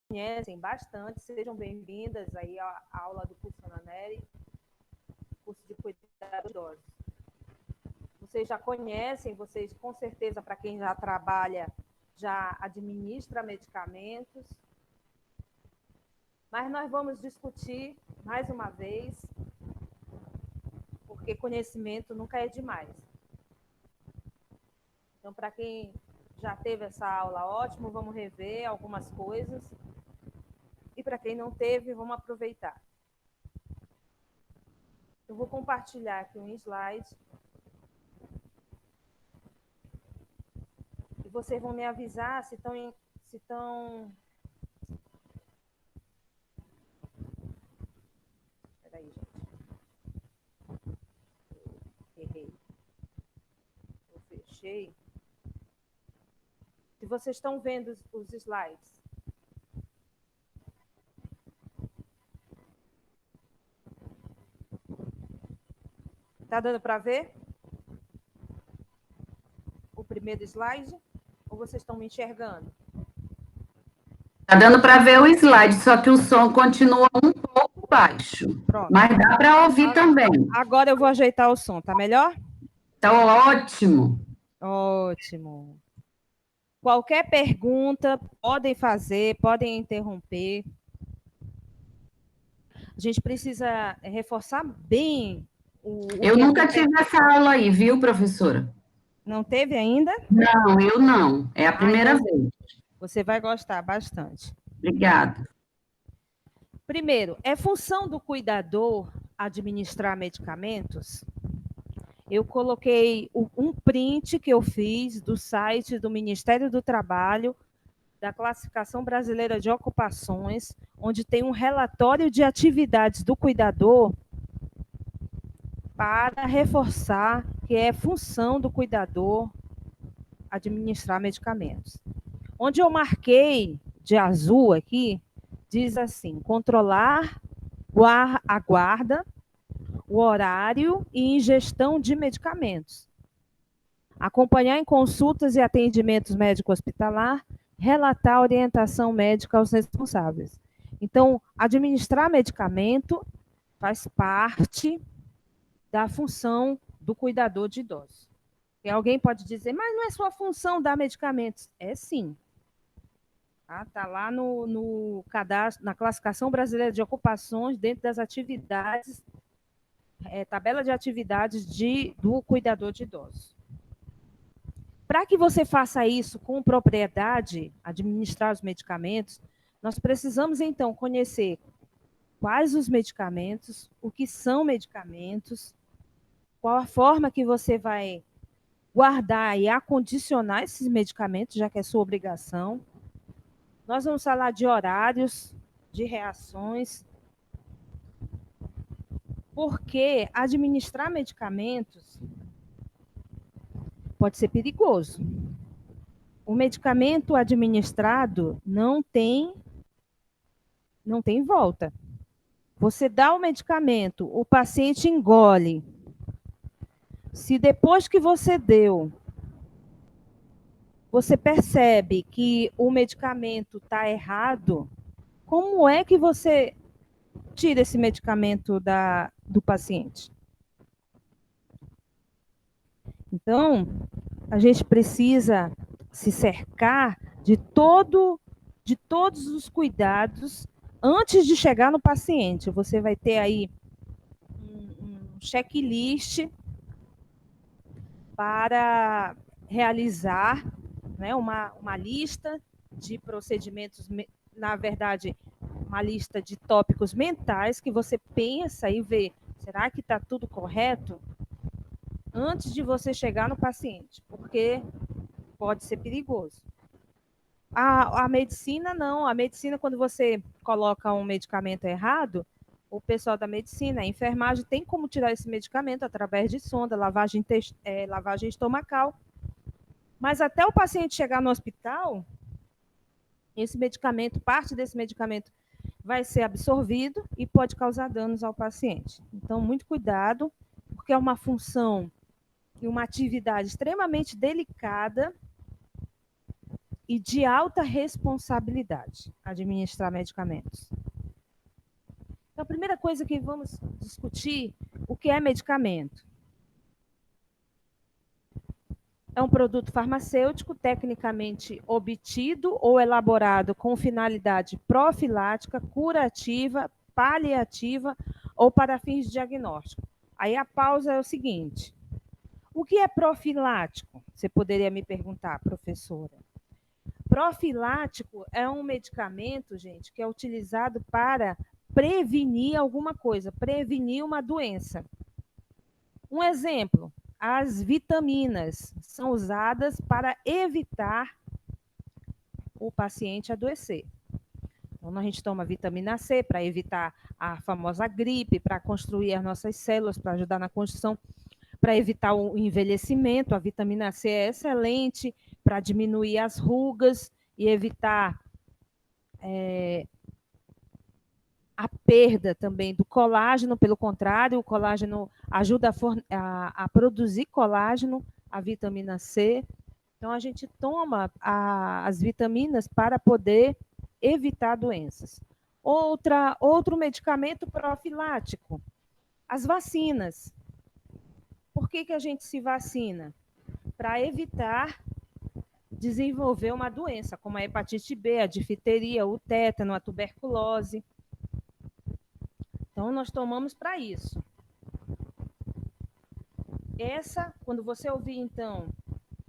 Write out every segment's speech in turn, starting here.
conhecem bastante, sejam bem-vindas aí à aula do curso Ana Nery, curso de cuidado de idosos. Vocês já conhecem, vocês com certeza, para quem já trabalha, já administra medicamentos, mas nós vamos discutir mais uma vez, porque conhecimento nunca é demais. Então, para quem já teve essa aula, ótimo, vamos rever algumas coisas. E para quem não teve, vamos aproveitar. Eu vou compartilhar aqui um slide. E vocês vão me avisar se estão... Espera aí, gente. Errei. Eu fechei. Se vocês estão vendo os slides. Está dando para ver? O primeiro slide? Ou vocês estão me enxergando? Está dando para ver o slide, só que o som continua um pouco baixo. Pronto. Mas dá para ouvir também. Agora eu vou ajeitar o som, tá melhor? Tá ótimo. Ótimo. Qualquer pergunta, podem fazer, podem interromper. A gente precisa reforçar bem Eu nunca tive essa aula aí, viu, professora? Não teve ainda? Não, eu não. É a primeira vez. Você vai gostar bastante. Obrigada. Primeiro, é função do cuidador administrar medicamentos? Eu coloquei um print que eu fiz do site do Ministério do Trabalho, da Classificação Brasileira de Ocupações, onde tem um relatório de atividades do cuidador para reforçar que é função do cuidador administrar medicamentos. Onde eu marquei de azul aqui, diz assim, controlar a guarda, o horário e ingestão de medicamentos. Acompanhar em consultas e atendimentos médico-hospitalar, relatar a orientação médica aos responsáveis. Então, administrar medicamento faz parte da função do cuidador de idosos. E alguém pode dizer, mas não é sua função dar medicamentos. É sim. Está lá no cadastro, na Classificação Brasileira de Ocupações, dentro das atividades, tabela de atividades do cuidador de idosos. Para que você faça isso com propriedade, administrar os medicamentos, nós precisamos, então, conhecer quais os medicamentos, o que são medicamentos, qual a forma que você vai guardar e acondicionar esses medicamentos, já que é sua obrigação. Nós vamos falar de horários, de reações, porque administrar medicamentos pode ser perigoso. O medicamento administrado não tem volta. Você dá o medicamento, o paciente engole. Se depois que você deu, você percebe que o medicamento está errado, como é que você tira esse medicamento do paciente? Então, a gente precisa se cercar de todos os cuidados antes de chegar no paciente. Você vai ter aí um checklist para realizar, né, uma lista de procedimentos, na verdade, uma lista de tópicos mentais que você pensa e vê, será que está tudo correto? Antes de você chegar no paciente, porque pode ser perigoso. A medicina, não. A medicina, quando você coloca um medicamento errado, o pessoal da medicina, a enfermagem, tem como tirar esse medicamento através de sonda, lavagem estomacal. Mas até o paciente chegar no hospital, esse medicamento, parte desse medicamento vai ser absorvido e pode causar danos ao paciente. Então, muito cuidado, porque é uma função e uma atividade extremamente delicada e de alta responsabilidade administrar medicamentos. Então, a primeira coisa que vamos discutir, o que é medicamento? É um produto farmacêutico tecnicamente obtido ou elaborado com finalidade profilática, curativa, paliativa ou para fins de diagnóstico. Aí a pausa é o seguinte: o que é profilático? Você poderia me perguntar, professora. Profilático é um medicamento, gente, que é utilizado para prevenir alguma coisa, prevenir uma doença. Um exemplo, as vitaminas são usadas para evitar o paciente adoecer. Então, a gente toma vitamina C para evitar a famosa gripe, para construir as nossas células, para ajudar na construção, para evitar o envelhecimento. A vitamina C é excelente para diminuir as rugas e evitar a perda também do colágeno. Pelo contrário, o colágeno ajuda a produzir colágeno, a vitamina C. Então, a gente toma as vitaminas para poder evitar doenças. Outro medicamento profilático, as vacinas. Por que a gente se vacina? Para evitar desenvolver uma doença, como a hepatite B, a difteria, o tétano, a tuberculose. Então, nós tomamos para isso. Quando você ouvir, então,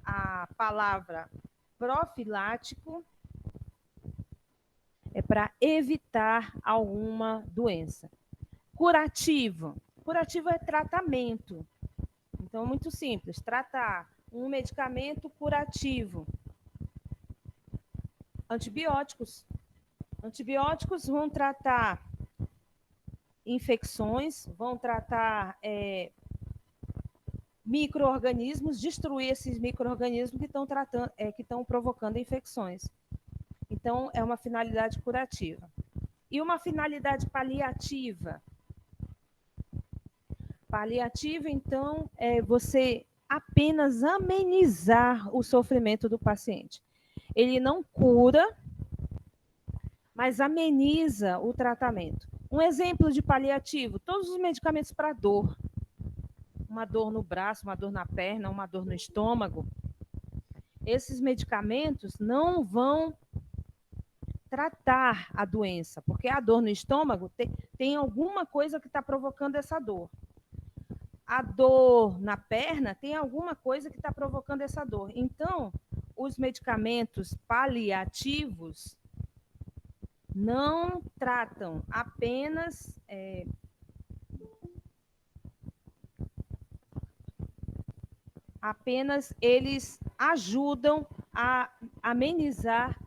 a palavra profilático, é para evitar alguma doença. Curativo. Curativo é tratamento. Então, muito simples. Tratar um medicamento curativo. Antibióticos. Antibióticos vão tratar infecções, vão tratar micro-organismos, destruir esses micro-organismos que estão provocando infecções. Então, é uma finalidade curativa. E uma finalidade paliativa. Paliativa, então, é você apenas amenizar o sofrimento do paciente. Ele não cura, mas ameniza o tratamento. Um exemplo de paliativo, todos os medicamentos para dor. Uma dor no braço, uma dor na perna, uma dor no estômago. Esses medicamentos não vão tratar a doença, porque a dor no estômago tem alguma coisa que está provocando essa dor. A dor na perna tem alguma coisa que está provocando essa dor. Então, os medicamentos paliativos não tratam, apenas eles ajudam a amenizar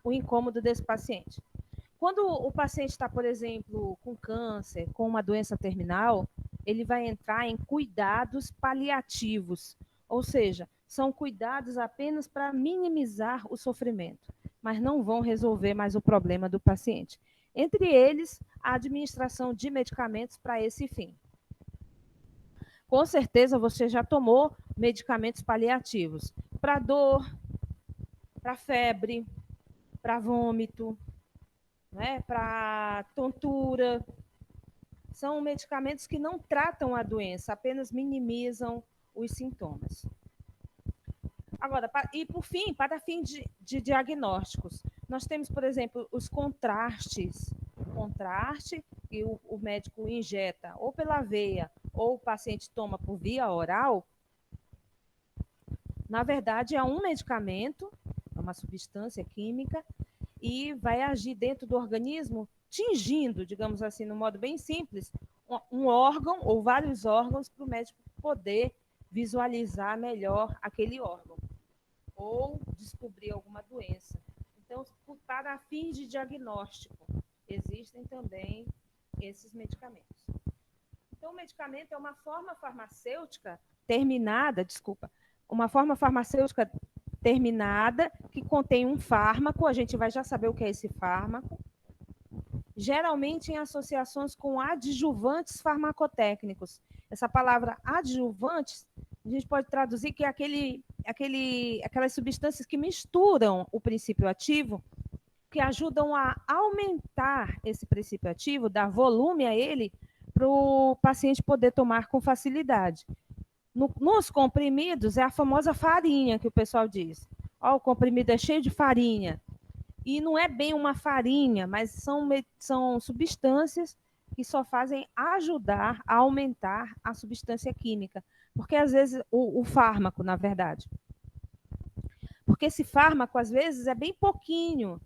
o incômodo desse paciente. Quando o paciente está, por exemplo, com câncer, com uma doença terminal, ele vai entrar em cuidados paliativos, ou seja, são cuidados apenas para minimizar o sofrimento, mas não vão resolver mais o problema do paciente. Entre eles, a administração de medicamentos para esse fim. Com certeza você já tomou medicamentos paliativos para dor, para febre, para vômito, né, para tontura. São medicamentos que não tratam a doença, apenas minimizam os sintomas. Agora, e por fim, para fim de diagnósticos, nós temos, por exemplo, os contrastes. O contraste que o médico injeta ou pela veia ou o paciente toma por via oral, na verdade é um medicamento, é uma substância química, e vai agir dentro do organismo, tingindo, digamos assim, no modo bem simples, um órgão ou vários órgãos para o médico poder visualizar melhor aquele órgão ou descobrir alguma doença. Então, para fins de diagnóstico, existem também esses medicamentos. Então, o medicamento é uma forma farmacêutica terminada, uma forma farmacêutica terminada que contém um fármaco, a gente vai já saber o que é esse fármaco, geralmente em associações com adjuvantes farmacotécnicos. Essa palavra adjuvantes, a gente pode traduzir que é aquele aquelas substâncias que misturam o princípio ativo, que ajudam a aumentar esse princípio ativo, dar volume a ele, para o paciente poder tomar com facilidade. Nos comprimidos, é a famosa farinha que o pessoal diz. Ó, o comprimido é cheio de farinha. E não é bem uma farinha, mas são substâncias que só fazem ajudar a aumentar a substância química. Porque, às vezes, o fármaco, na verdade. Porque esse fármaco, às vezes, é bem pouquinho.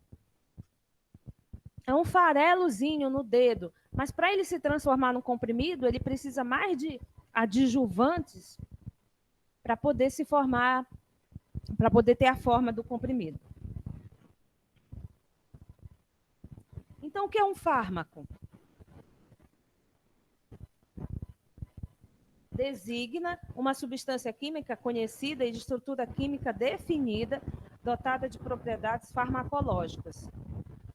É um farelozinho no dedo. Mas, para ele se transformar num comprimido, ele precisa mais de adjuvantes para poder se formar, para poder ter a forma do comprimido. Então, o que é um fármaco? Designa uma substância química conhecida e de estrutura química definida, dotada de propriedades farmacológicas.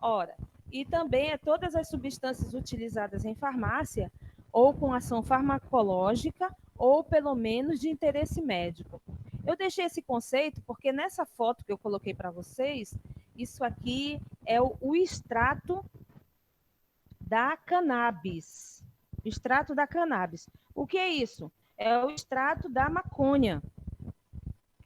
Ora, e também é todas as substâncias utilizadas em farmácia ou com ação farmacológica ou pelo menos de interesse médico. Eu deixei esse conceito porque nessa foto que eu coloquei para vocês, isso aqui é o extrato da cannabis. Extrato da cannabis. O que é isso? É o extrato da maconha.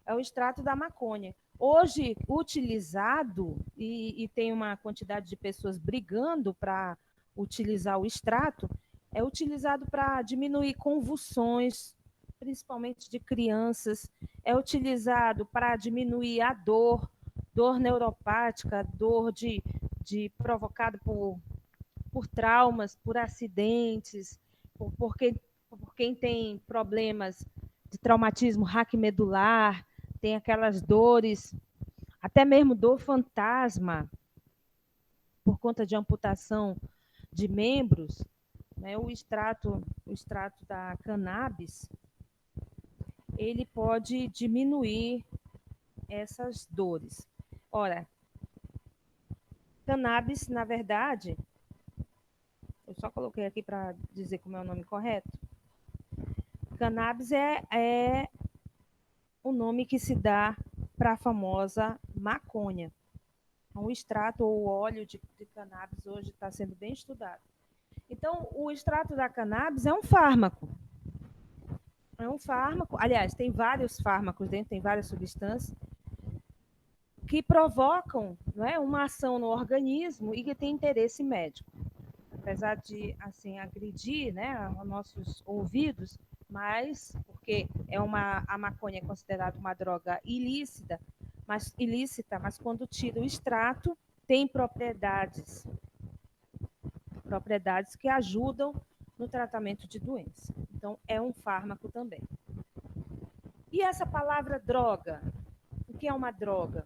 É o extrato da maconha. Hoje, utilizado, e tem uma quantidade de pessoas brigando para utilizar o extrato, é utilizado para diminuir convulsões, principalmente de crianças, é utilizado para diminuir a dor neuropática, dor provocada por traumas, por acidentes, por quem tem problemas de traumatismo raquimedular, tem aquelas dores, até mesmo dor fantasma, por conta de amputação de membros, né? O extrato da cannabis, ele pode diminuir essas dores. Ora, cannabis, na verdade, eu só coloquei aqui para dizer como é o nome correto. Cannabis é o nome que se dá para a famosa maconha. O extrato ou o óleo de cannabis hoje está sendo bem estudado. Então, o extrato da cannabis é um fármaco. É um fármaco, aliás, tem vários fármacos dentro, tem várias substâncias que provocam, não é, uma ação no organismo e que tem interesse médico. Apesar de assim agredir, né, os nossos ouvidos, mas porque a maconha é considerada uma droga ilícita, mas quando tira o extrato tem propriedades que ajudam no tratamento de doença. Então é um fármaco também. E essa palavra droga, o que é uma droga?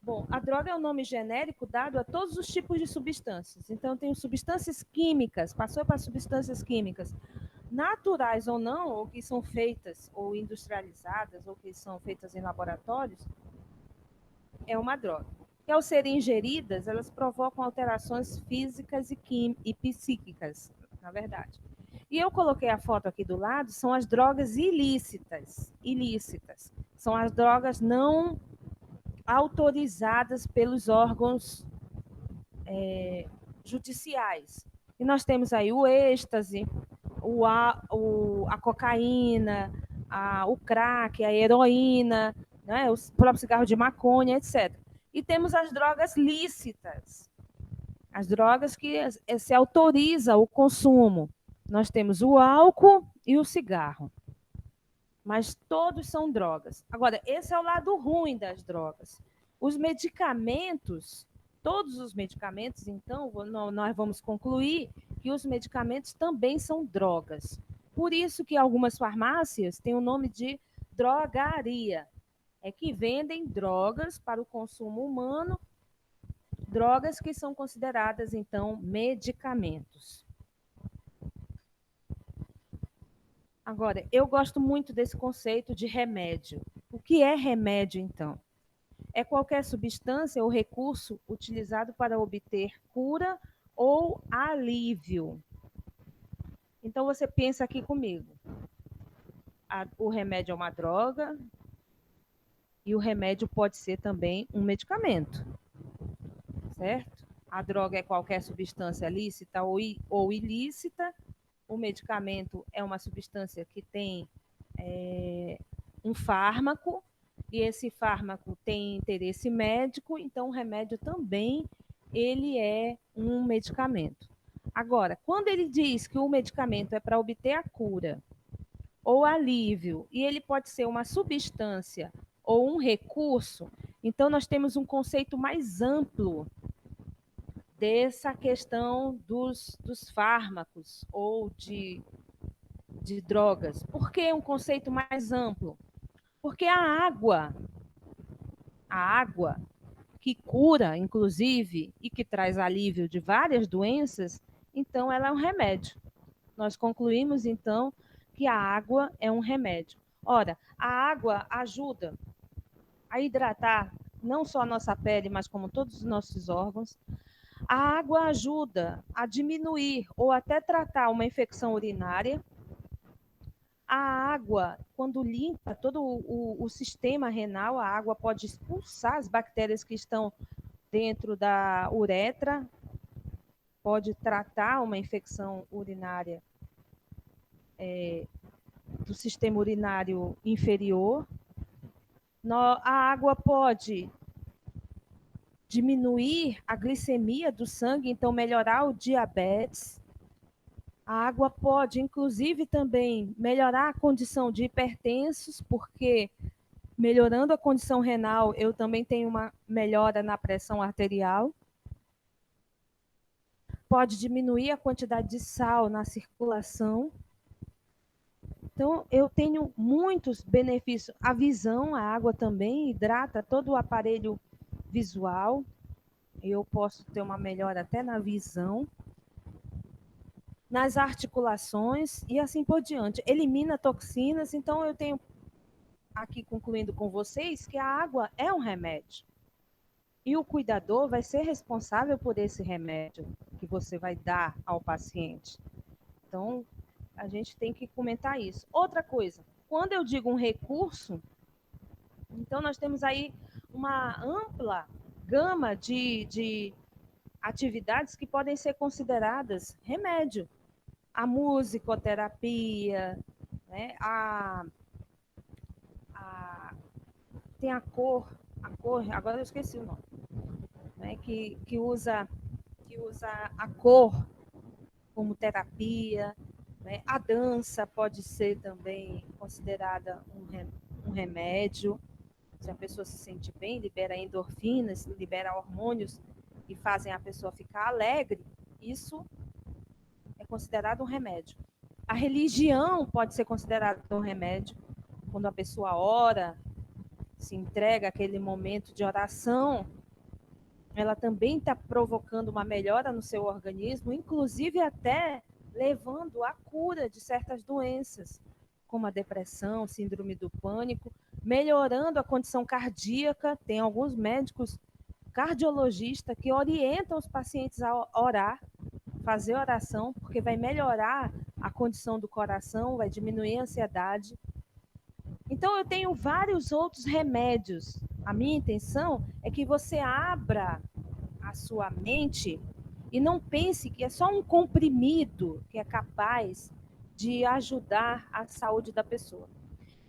Bom, a droga é um nome genérico dado a todos os tipos de substâncias. Então, tem substâncias químicas, passou para substâncias químicas, naturais ou não, ou que são feitas ou industrializadas, ou que são feitas em laboratórios, é uma droga. E ao serem ingeridas, elas provocam alterações físicas e psíquicas, na verdade. E eu coloquei a foto aqui do lado, são as drogas ilícitas. Ilícitas. São as drogas não autorizadas pelos órgãos judiciais. E nós temos aí o êxtase, a cocaína, o crack, a heroína, né, o próprio cigarro de maconha, etc. E temos as drogas lícitas, as drogas que se autoriza o consumo. Nós temos o álcool e o cigarro. Mas todos são drogas. Agora, esse é o lado ruim das drogas. Os medicamentos, todos os medicamentos, então, nós vamos concluir que os medicamentos também são drogas. Por isso que algumas farmácias têm o nome de drogaria. É que vendem drogas para o consumo humano, drogas que são consideradas, então, medicamentos. Agora, eu gosto muito desse conceito de remédio. O que é remédio, então? É qualquer substância ou recurso utilizado para obter cura ou alívio. Então, você pensa aqui comigo. O remédio é uma droga, E o remédio pode ser também um medicamento, certo? A droga é qualquer substância lícita ou ilícita. O medicamento é uma substância que tem um fármaco, e esse fármaco tem interesse médico, então o remédio também ele é um medicamento. Agora, quando ele diz que o medicamento é para obter a cura ou alívio, e ele pode ser uma substância ou um recurso, então nós temos um conceito mais amplo dessa questão dos fármacos ou de drogas. Por que um conceito mais amplo? Porque a água que cura, inclusive, e que traz alívio de várias doenças, então ela é um remédio. Nós concluímos, então, que a água é um remédio. Ora, a água ajuda a hidratar não só a nossa pele, mas como todos os nossos órgãos. A água ajuda a diminuir ou até tratar uma infecção urinária. A água, quando limpa todo o sistema renal, a água pode expulsar as bactérias que estão dentro da uretra, pode tratar uma infecção urinária do sistema urinário inferior. A água pode diminuir a glicemia do sangue, então melhorar o diabetes. A água pode, inclusive, também melhorar a condição de hipertensos, porque melhorando a condição renal, eu também tenho uma melhora na pressão arterial. Pode diminuir a quantidade de sal na circulação. Então, eu tenho muitos benefícios. A visão, a água também hidrata todo o aparelho visual. Eu posso ter uma melhora até na visão, nas articulações e assim por diante. Elimina toxinas, então eu tenho aqui concluindo com vocês que a água é um remédio. E o cuidador vai ser responsável por esse remédio que você vai dar ao paciente. Então, a gente tem que comentar isso. Outra coisa, quando eu digo um recurso, então nós temos aí uma ampla gama de atividades que podem ser consideradas remédio. A musicoterapia, né? Tem a cor, agora eu esqueci o nome, né? Que usa a cor como terapia, né? A dança pode ser também considerada um remédio. Se a pessoa se sente bem, libera endorfinas, libera hormônios que fazem a pessoa ficar alegre, isso é considerado um remédio. A religião pode ser considerada um remédio. Quando a pessoa ora, se entrega àquele momento de oração, ela também está provocando uma melhora no seu organismo, inclusive até levando à cura de certas doenças, como a depressão, síndrome do pânico, melhorando a condição cardíaca. Tem alguns médicos cardiologistas que orientam os pacientes a orar, fazer oração, porque vai melhorar a condição do coração, vai diminuir a ansiedade. Então, eu tenho vários outros remédios. A minha intenção é que você abra a sua mente e não pense que é só um comprimido que é capaz de ajudar a saúde da pessoa.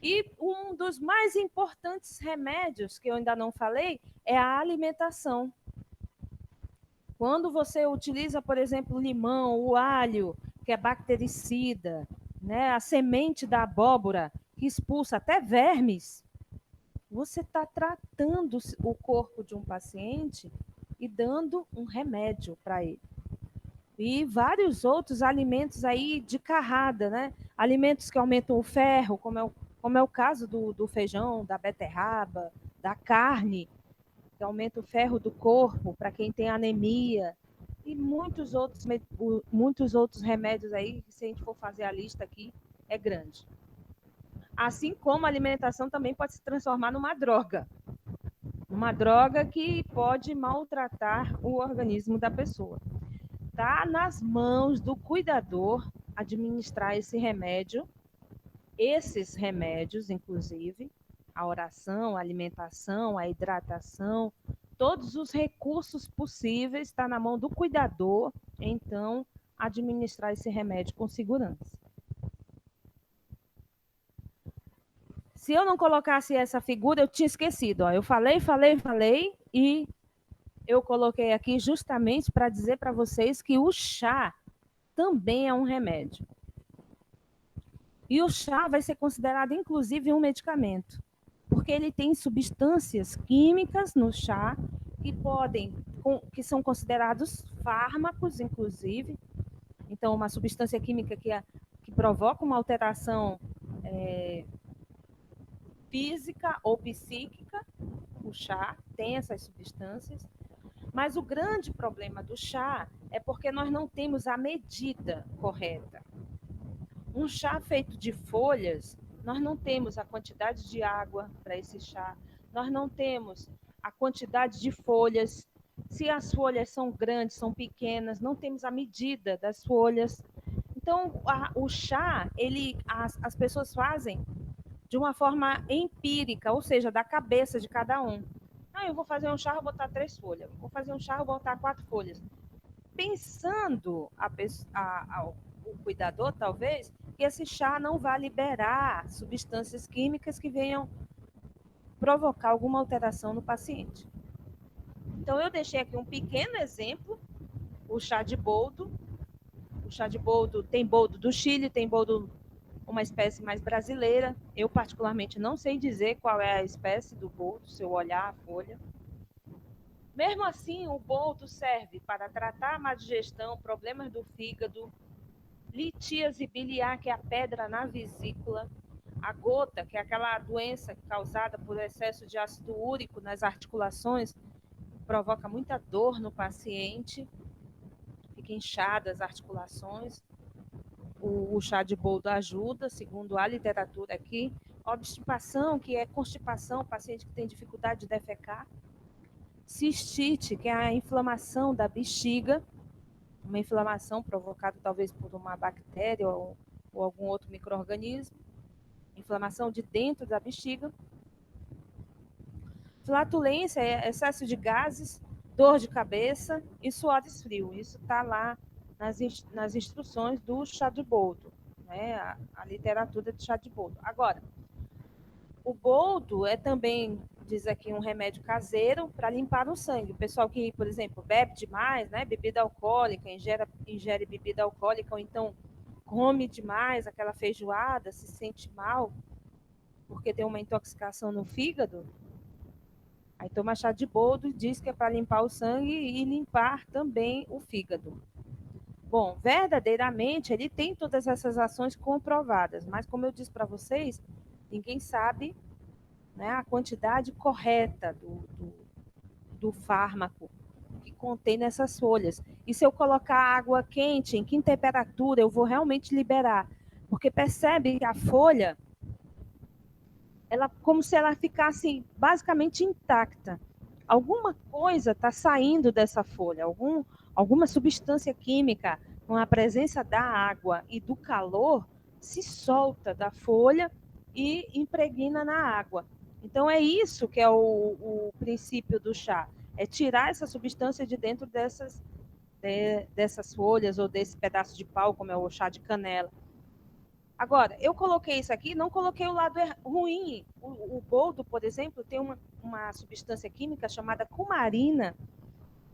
E um dos mais importantes remédios que eu ainda não falei é a alimentação. Quando você utiliza, por exemplo, o limão, o alho, que é bactericida, né, a semente da abóbora, que expulsa até vermes, você está tratando o corpo de um paciente e dando um remédio para ele. E vários outros alimentos aí de carrada, né? Alimentos que aumentam o ferro, como é o caso do feijão, da beterraba, da carne, que aumenta o ferro do corpo para quem tem anemia, e muitos outros remédios aí, que se a gente for fazer a lista aqui, é grande. Assim como a alimentação também pode se transformar numa droga. Uma droga que pode maltratar o organismo da pessoa. Está nas mãos do cuidador administrar esse remédio, esses remédios, inclusive, a oração, a alimentação, a hidratação, todos os recursos possíveis está na mão do cuidador, então, administrar esse remédio com segurança. Se eu não colocasse essa figura, eu tinha esquecido. Ó. Eu falei e eu coloquei aqui justamente para dizer para vocês que o chá também é um remédio. E o chá vai ser considerado, inclusive, um medicamento, porque ele tem substâncias químicas no chá que são considerados fármacos, inclusive. Então, uma substância química que provoca uma alteração física ou psíquica, o chá tem essas substâncias. Mas o grande problema do chá é porque nós não temos a medida correta. Um chá feito de folhas, nós não temos a quantidade de água para esse chá, nós não temos a quantidade de folhas. Se as folhas são grandes, são pequenas, não temos a medida das folhas. Então, o chá, as pessoas fazem de uma forma empírica, ou seja, da cabeça de cada um. Ah, eu vou fazer um chá, vou botar 3 folhas. Vou fazer um chá, vou botar 4 folhas. Pensando o cuidador, talvez, que esse chá não vai liberar substâncias químicas que venham provocar alguma alteração no paciente. Então, eu deixei aqui um pequeno exemplo, o chá de boldo. O chá de boldo tem boldo do Chile, tem boldo uma espécie mais brasileira. Eu, particularmente, não sei dizer qual é a espécie do boldo, se eu olhar a folha. Mesmo assim, o boldo serve para tratar a má digestão, problemas do fígado, litíase biliar, que é a pedra na vesícula, a gota, que é aquela doença causada por excesso de ácido úrico nas articulações, provoca muita dor no paciente, fica inchada as articulações. O chá de boldo ajuda, segundo a literatura aqui. Obstipação, que é constipação, paciente que tem dificuldade de defecar. Cistite, que é a inflamação da bexiga, uma inflamação provocada talvez por uma bactéria ou algum outro micro-organismo. Inflamação de dentro da bexiga. Flatulência é excesso de gases, dor de cabeça e suores frios. Isso está lá nas instruções do chá de boldo, né? A literatura de chá de boldo. Agora, o boldo é também, diz aqui, um remédio caseiro para limpar o sangue. O pessoal que, por exemplo, bebe demais, né? Bebida alcoólica, ingere bebida alcoólica, ou então come demais aquela feijoada, se sente mal porque tem uma intoxicação no fígado. Aí toma chá de boldo e diz que é para limpar o sangue e limpar também o fígado. Bom, verdadeiramente ele tem todas essas ações comprovadas, mas como eu disse para vocês, ninguém sabe, né, a quantidade correta do fármaco que contém nessas folhas. E se eu colocar água quente, em que temperatura eu vou realmente liberar? Porque percebe que a folha, ela como se ela ficasse basicamente intacta. Alguma coisa está saindo dessa folha, alguma substância química com a presença da água e do calor se solta da folha e impregna na água. Então é isso que é o princípio do chá, é tirar essa substância de dentro dessas folhas ou desse pedaço de pau, como é o chá de canela. Agora, eu coloquei isso aqui, não coloquei o lado ruim. O boldo, por exemplo, tem uma substância química chamada cumarina,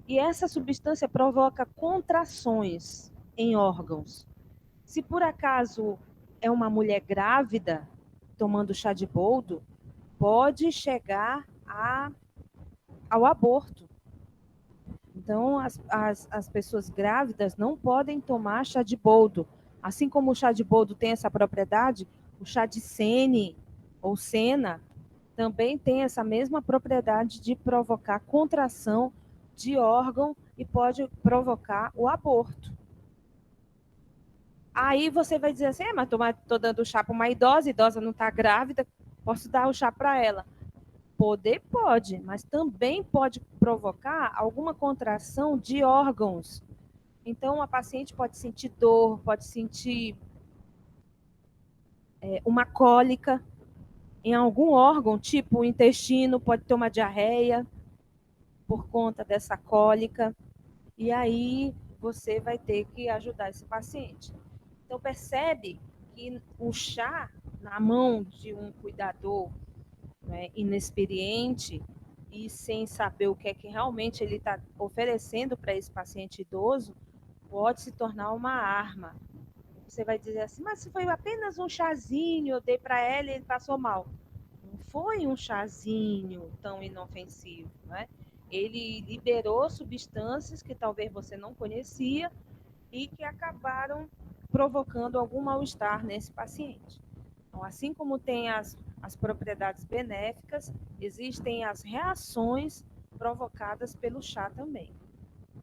e essa substância provoca contrações em órgãos. Se por acaso é uma mulher grávida tomando chá de boldo, pode chegar ao aborto. Então, as pessoas grávidas não podem tomar chá de boldo. Assim como o chá de boldo tem essa propriedade, o chá de sene ou sena também tem essa mesma propriedade de provocar contração de órgão e pode provocar o aborto. Aí você vai dizer assim, mas estou dando chá para uma idosa, a idosa não está grávida, posso dar o chá para ela. Poder pode, mas também pode provocar alguma contração de órgãos. Então, a paciente pode sentir dor, pode sentir uma cólica. em algum órgão, tipo o intestino, pode ter uma diarreia por conta dessa cólica, e aí você vai ter que ajudar esse paciente. Então, percebe que o chá na mão de um cuidador, né, inexperiente e sem saber o que é que realmente ele está oferecendo para esse paciente idoso, pode se tornar uma arma. Você vai dizer assim, mas se foi apenas um chazinho, eu dei para ela e ele passou mal. Não foi um chazinho tão inofensivo, né? Ele liberou substâncias que talvez você não conhecia e que acabaram provocando algum mal-estar nesse paciente. Então, assim como tem as propriedades benéficas, existem as reações provocadas pelo chá também.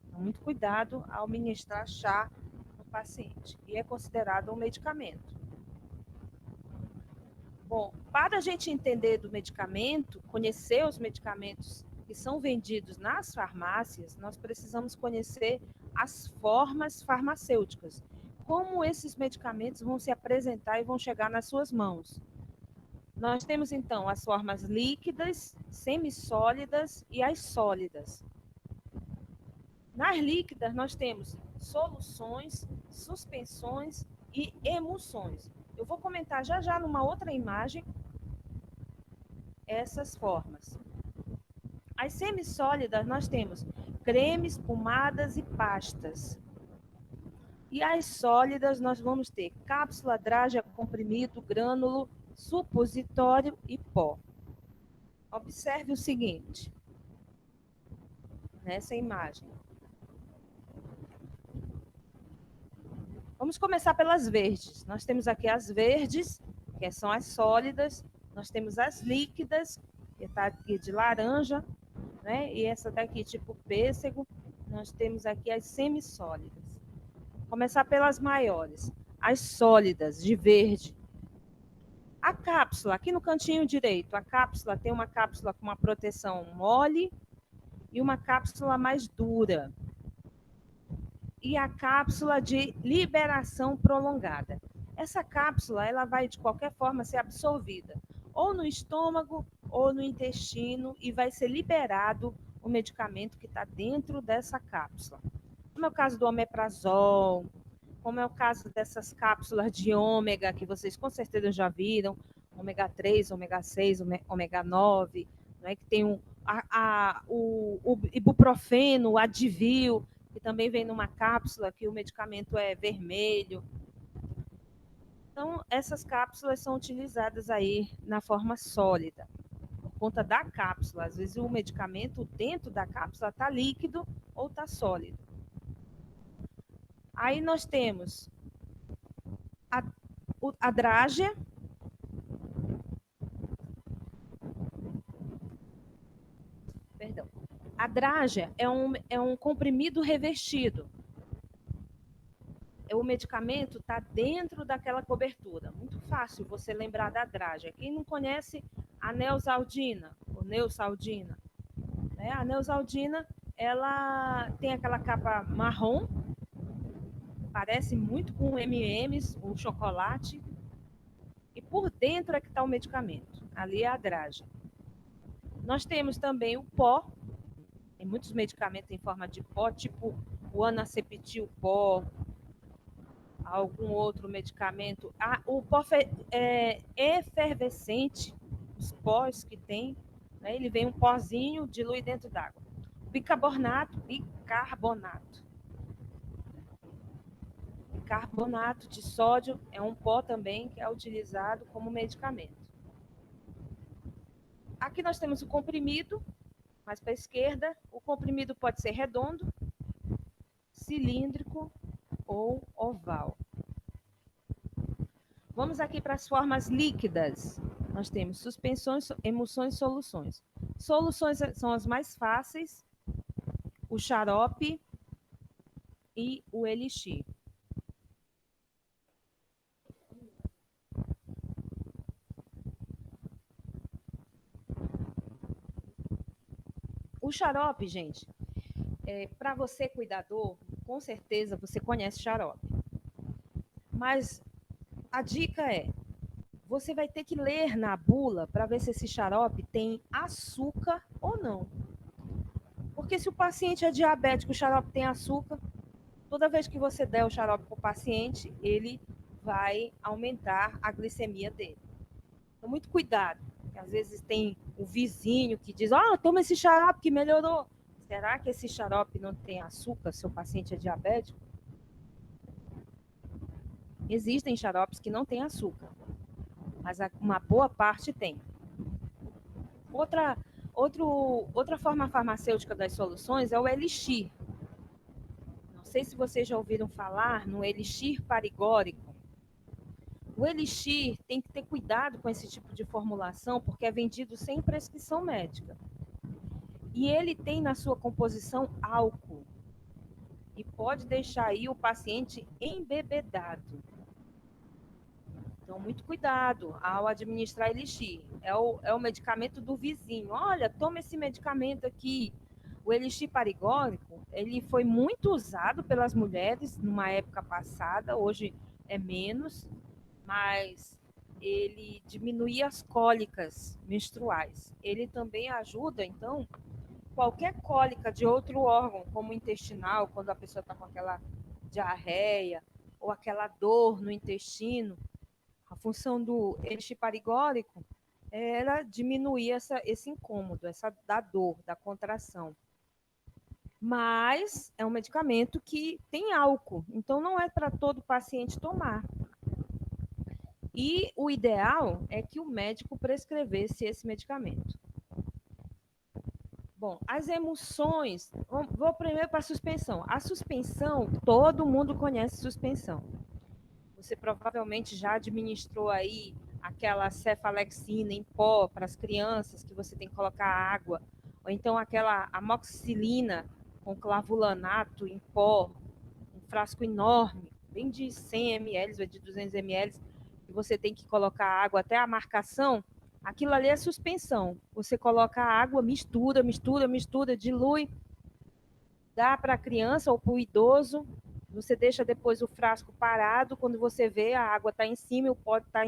Então, muito cuidado ao ministrar chá no paciente. E é considerado um medicamento. Bom, para a gente entender do medicamento, conhecer os medicamentos que são vendidos nas farmácias, nós precisamos conhecer as formas farmacêuticas. Como esses medicamentos vão se apresentar e vão chegar nas suas mãos. Nós temos então as formas líquidas, semissólidas e as sólidas. Nas líquidas, nós temos soluções, suspensões e emulsões. Eu vou comentar já já numa outra imagem essas formas. As semissólidas, nós temos cremes, pomadas e pastas. E as sólidas, nós vamos ter cápsula, draga, comprimido, grânulo, supositório e pó. Observe o seguinte, nessa imagem. Vamos começar pelas verdes. Nós temos aqui as verdes, que são as sólidas. Nós temos as líquidas, que está aqui de laranja, né? E essa daqui tipo pêssego. Nós temos aqui as semissólidas. Começar pelas maiores. As sólidas, de verde. A cápsula, aqui no cantinho direito, a cápsula tem uma cápsula com uma proteção mole e uma cápsula mais dura. E a cápsula de liberação prolongada. Essa cápsula, ela vai de qualquer forma ser absorvida, ou no estômago ou no intestino, e vai ser liberado o medicamento que está dentro dessa cápsula. Como é o caso do omeprazol, como é o caso dessas cápsulas de ômega, que vocês com certeza já viram, ômega 3, ômega 6, ômega 9, né, que tem o ibuprofeno, o Advil, que também vem numa cápsula, que o medicamento é vermelho. Então, essas cápsulas são utilizadas aí na forma sólida, por conta da cápsula. Às vezes o medicamento dentro da cápsula está líquido ou está sólido. Aí nós temos a drágia, perdão. A drágia é um comprimido revestido. O medicamento está dentro daquela cobertura. Muito fácil você lembrar da drágia. Quem não conhece a neosaldina, ou neosaldina, né? A neosaldina, ela tem aquela capa marrom, parece muito com M&M's, o chocolate, e por dentro é que está o medicamento. Ali é a drágia. Nós temos também o pó. Tem muitos medicamentos em forma de pó, tipo o anacepitil pó, algum outro medicamento. O pó é efervescente, os pós que tem, né? Ele vem um pozinho, dilui dentro d'água. Bicarbonato. Bicarbonato de sódio é um pó também que é utilizado como medicamento. Aqui nós temos o comprimido, mais para a esquerda. O comprimido pode ser redondo, cilíndrico ou oval. Vamos aqui para as formas líquidas. Nós temos suspensões, emulsões e soluções. Soluções são as mais fáceis, o xarope e o elixir. O xarope, gente, para você cuidador, com certeza você conhece xarope. Mas a dica é, você vai ter que ler na bula para ver se esse xarope tem açúcar ou não. Porque se o paciente é diabético, o xarope tem açúcar, toda vez que você der o xarope para o paciente, ele vai aumentar a glicemia dele. Então, muito cuidado. Às vezes tem o vizinho que diz, toma esse xarope que melhorou. Será que esse xarope não tem açúcar, seu paciente é diabético? Existem xaropes que não têm açúcar, mas uma boa parte tem. Outra forma farmacêutica das soluções é o elixir. Não sei se vocês já ouviram falar no elixir parigórico. O elixir tem que ter cuidado com esse tipo de formulação, porque é vendido sem prescrição médica. E ele tem na sua composição álcool. E pode deixar aí o paciente embebedado. Então, muito cuidado ao administrar elixir. É o medicamento do vizinho. Olha, toma esse medicamento aqui. O elixir parigórico, ele foi muito usado pelas mulheres numa época passada, hoje é menos, mas ele diminuía as cólicas menstruais. Ele também ajuda, então, qualquer cólica de outro órgão, como intestinal, quando a pessoa está com aquela diarreia ou aquela dor no intestino, a função do elixir parigórico era diminuir esse incômodo, da dor, da contração. Mas é um medicamento que tem álcool, então não é para todo paciente tomar. E o ideal é que o médico prescrevesse esse medicamento. Bom, as emulsões, vou primeiro para a suspensão. A suspensão, todo mundo conhece suspensão. Você provavelmente já administrou aí aquela cefalexina em pó para as crianças, que você tem que colocar água, ou então aquela amoxicilina com clavulanato em pó, um frasco enorme, bem de 100 ml ou de 200 ml, que você tem que colocar água até a marcação. Aquilo ali é suspensão. Você coloca a água, mistura, dilui, dá para a criança ou para o idoso. Você deixa depois o frasco parado, quando você vê a água está em cima e o pó está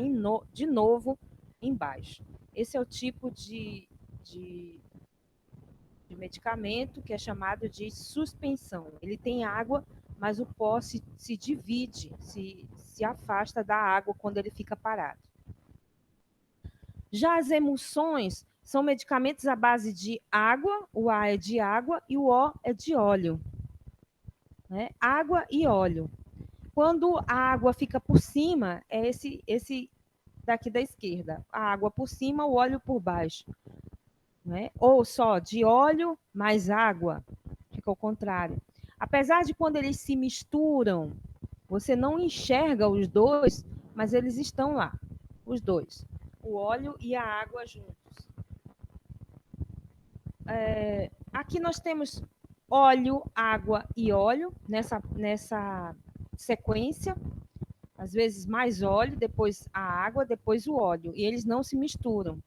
de novo embaixo. Esse é o tipo de medicamento que é chamado de suspensão. Ele tem água, mas o pó se divide, se afasta da água quando ele fica parado. Já as emulsões são medicamentos à base de água, o A é de água e o O é de óleo. Né? Água e óleo. Quando a água fica por cima, é esse daqui da esquerda. A água por cima, o óleo por baixo. Né? Ou só de óleo mais água. Fica ao contrário. Apesar de quando eles se misturam, você não enxerga os dois, mas eles estão lá, os dois. O óleo e a água juntos. Aqui nós temos óleo, água e óleo nessa sequência. Às vezes mais óleo, depois a água, depois o óleo. E eles não se misturam.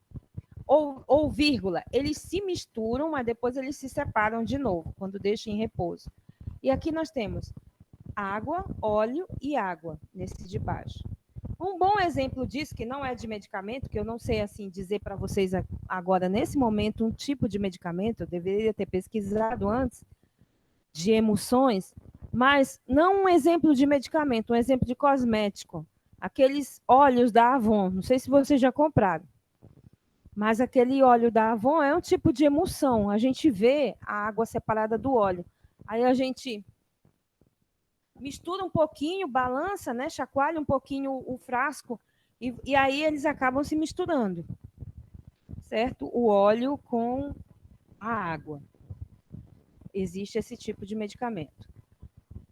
Ou vírgula, eles se misturam, mas depois eles se separam de novo, quando deixam em repouso. E aqui nós temos água, óleo e água, nesse de baixo. Um bom exemplo disso, que não é de medicamento, que eu não sei assim dizer para vocês agora, nesse momento, um tipo de medicamento, eu deveria ter pesquisado antes, de emulsões, mas não um exemplo de medicamento, um exemplo de cosmético. Aqueles óleos da Avon, não sei se vocês já compraram, mas aquele óleo da Avon é um tipo de emulsão. A gente vê a água separada do óleo. Aí a gente mistura um pouquinho, balança, né, chacoalha um pouquinho o frasco, e aí eles acabam se misturando, certo? O óleo com a água. Existe esse tipo de medicamento.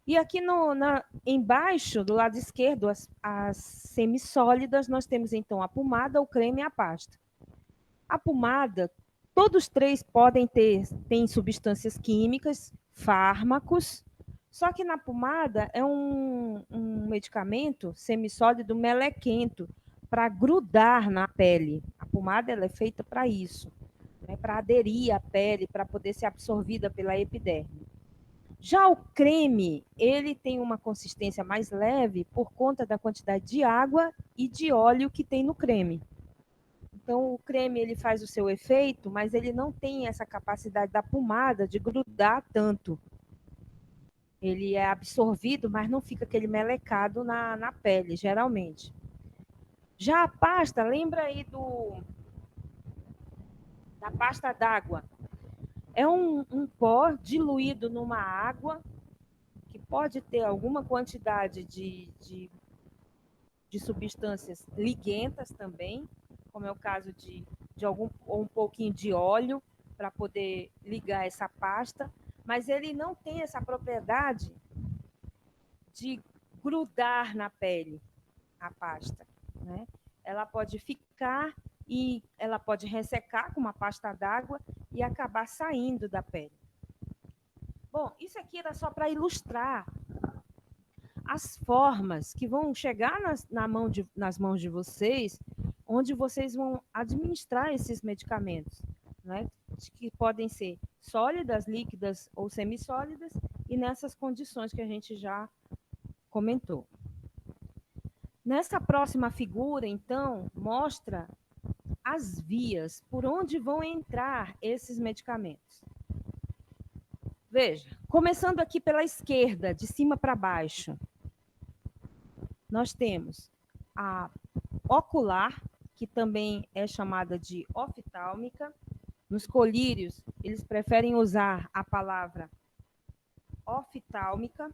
E aqui embaixo, do lado esquerdo, as semissólidas, nós temos então a pomada, o creme e a pasta. A pomada, todos três tem substâncias químicas, fármacos, só que na pomada é um medicamento semissólido melequento, para grudar na pele. A pomada ela é feita para isso, né, para aderir à pele, para poder ser absorvida pela epiderme. Já o creme, ele tem uma consistência mais leve por conta da quantidade de água e de óleo que tem no creme. Então, o creme ele faz o seu efeito, mas ele não tem essa capacidade da pomada de grudar tanto. Ele é absorvido, mas não fica aquele melecado na pele, geralmente. Já a pasta, lembra aí da pasta d'água. É um pó diluído numa água que pode ter alguma quantidade de substâncias liguentas também, como é o caso de algum ou um pouquinho de óleo para poder ligar essa pasta, mas ele não tem essa propriedade de grudar na pele a pasta, né? Ela pode ficar e ela pode ressecar com uma pasta d'água e acabar saindo da pele. Bom, isso aqui era só para ilustrar as formas que vão chegar nas mãos de vocês, onde vocês vão administrar esses medicamentos, né? Que podem ser sólidas, líquidas ou semissólidas, e nessas condições que a gente já comentou. Nessa próxima figura, então, mostra as vias por onde vão entrar esses medicamentos. Veja, começando aqui pela esquerda, de cima para baixo, nós temos a ocular, que também é chamada de oftálmica. Nos colírios, eles preferem usar a palavra oftálmica.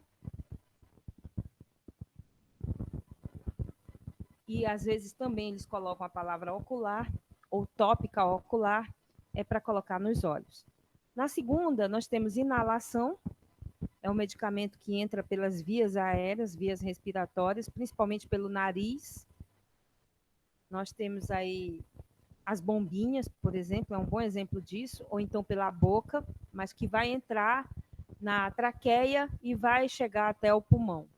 E às vezes também eles colocam a palavra ocular ou tópica ocular, é para colocar nos olhos. Na segunda, nós temos inalação, é um medicamento que entra pelas vias aéreas, vias respiratórias, principalmente pelo nariz. Nós temos aí as bombinhas, por exemplo, é um bom exemplo disso, ou então pela boca, mas que vai entrar na traqueia e vai chegar até o pulmão.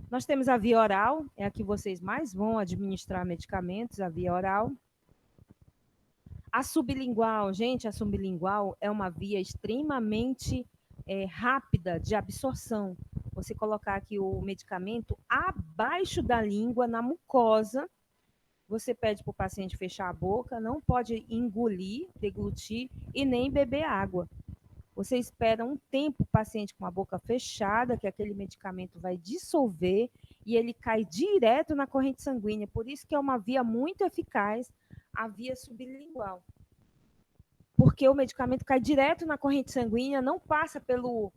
Nós temos a via oral, é a que vocês mais vão administrar medicamentos, a via oral. A sublingual, gente, a sublingual é uma via extremamente rápida de absorção. Você colocar aqui o medicamento abaixo da língua, na mucosa, você pede para o paciente fechar a boca, não pode engolir, deglutir e nem beber água. Você espera um tempo o paciente com a boca fechada, que aquele medicamento vai dissolver e ele cai direto na corrente sanguínea. Por isso que é uma via muito eficaz, a via sublingual. Porque o medicamento cai direto na corrente sanguínea, não passa pelo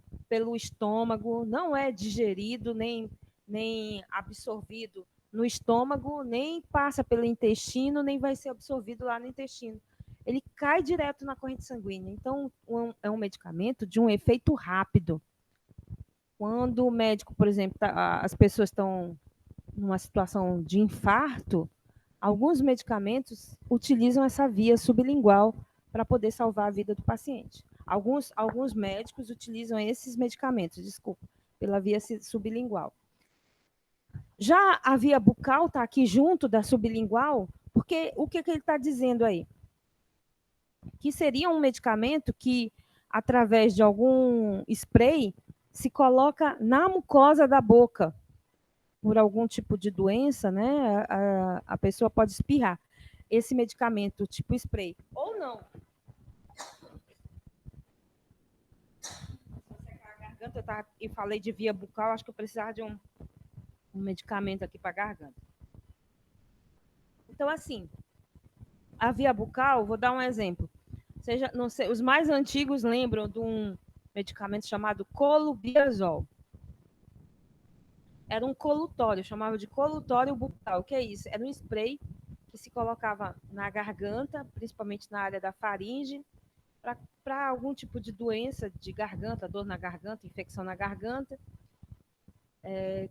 estômago, não é digerido nem absorvido no estômago, nem passa pelo intestino, nem vai ser absorvido lá no intestino. Ele cai direto na corrente sanguínea. Então, é um medicamento de um efeito rápido. Quando o médico, por exemplo, as pessoas estão numa situação de infarto, alguns medicamentos utilizam essa via sublingual para poder salvar a vida do paciente. Alguns médicos utilizam esses medicamentos, pela via sublingual. Já a via bucal está aqui junto da sublingual, porque o que ele está dizendo aí? Que seria um medicamento que, através de algum spray, se coloca na mucosa da boca. Por algum tipo de doença, né, a pessoa pode espirrar. Esse medicamento, tipo spray, ou não. A garganta, eu falei de via bucal, acho que eu precisava de um medicamento aqui para a garganta. Então, assim, a via bucal, vou dar um exemplo. Não sei, os mais antigos lembram de um medicamento chamado colubiazol. Era um colutório, chamava de colutório bucal. O que é isso? Era um spray que se colocava na garganta, principalmente na área da faringe, para algum tipo de doença de garganta, dor na garganta, infecção na garganta,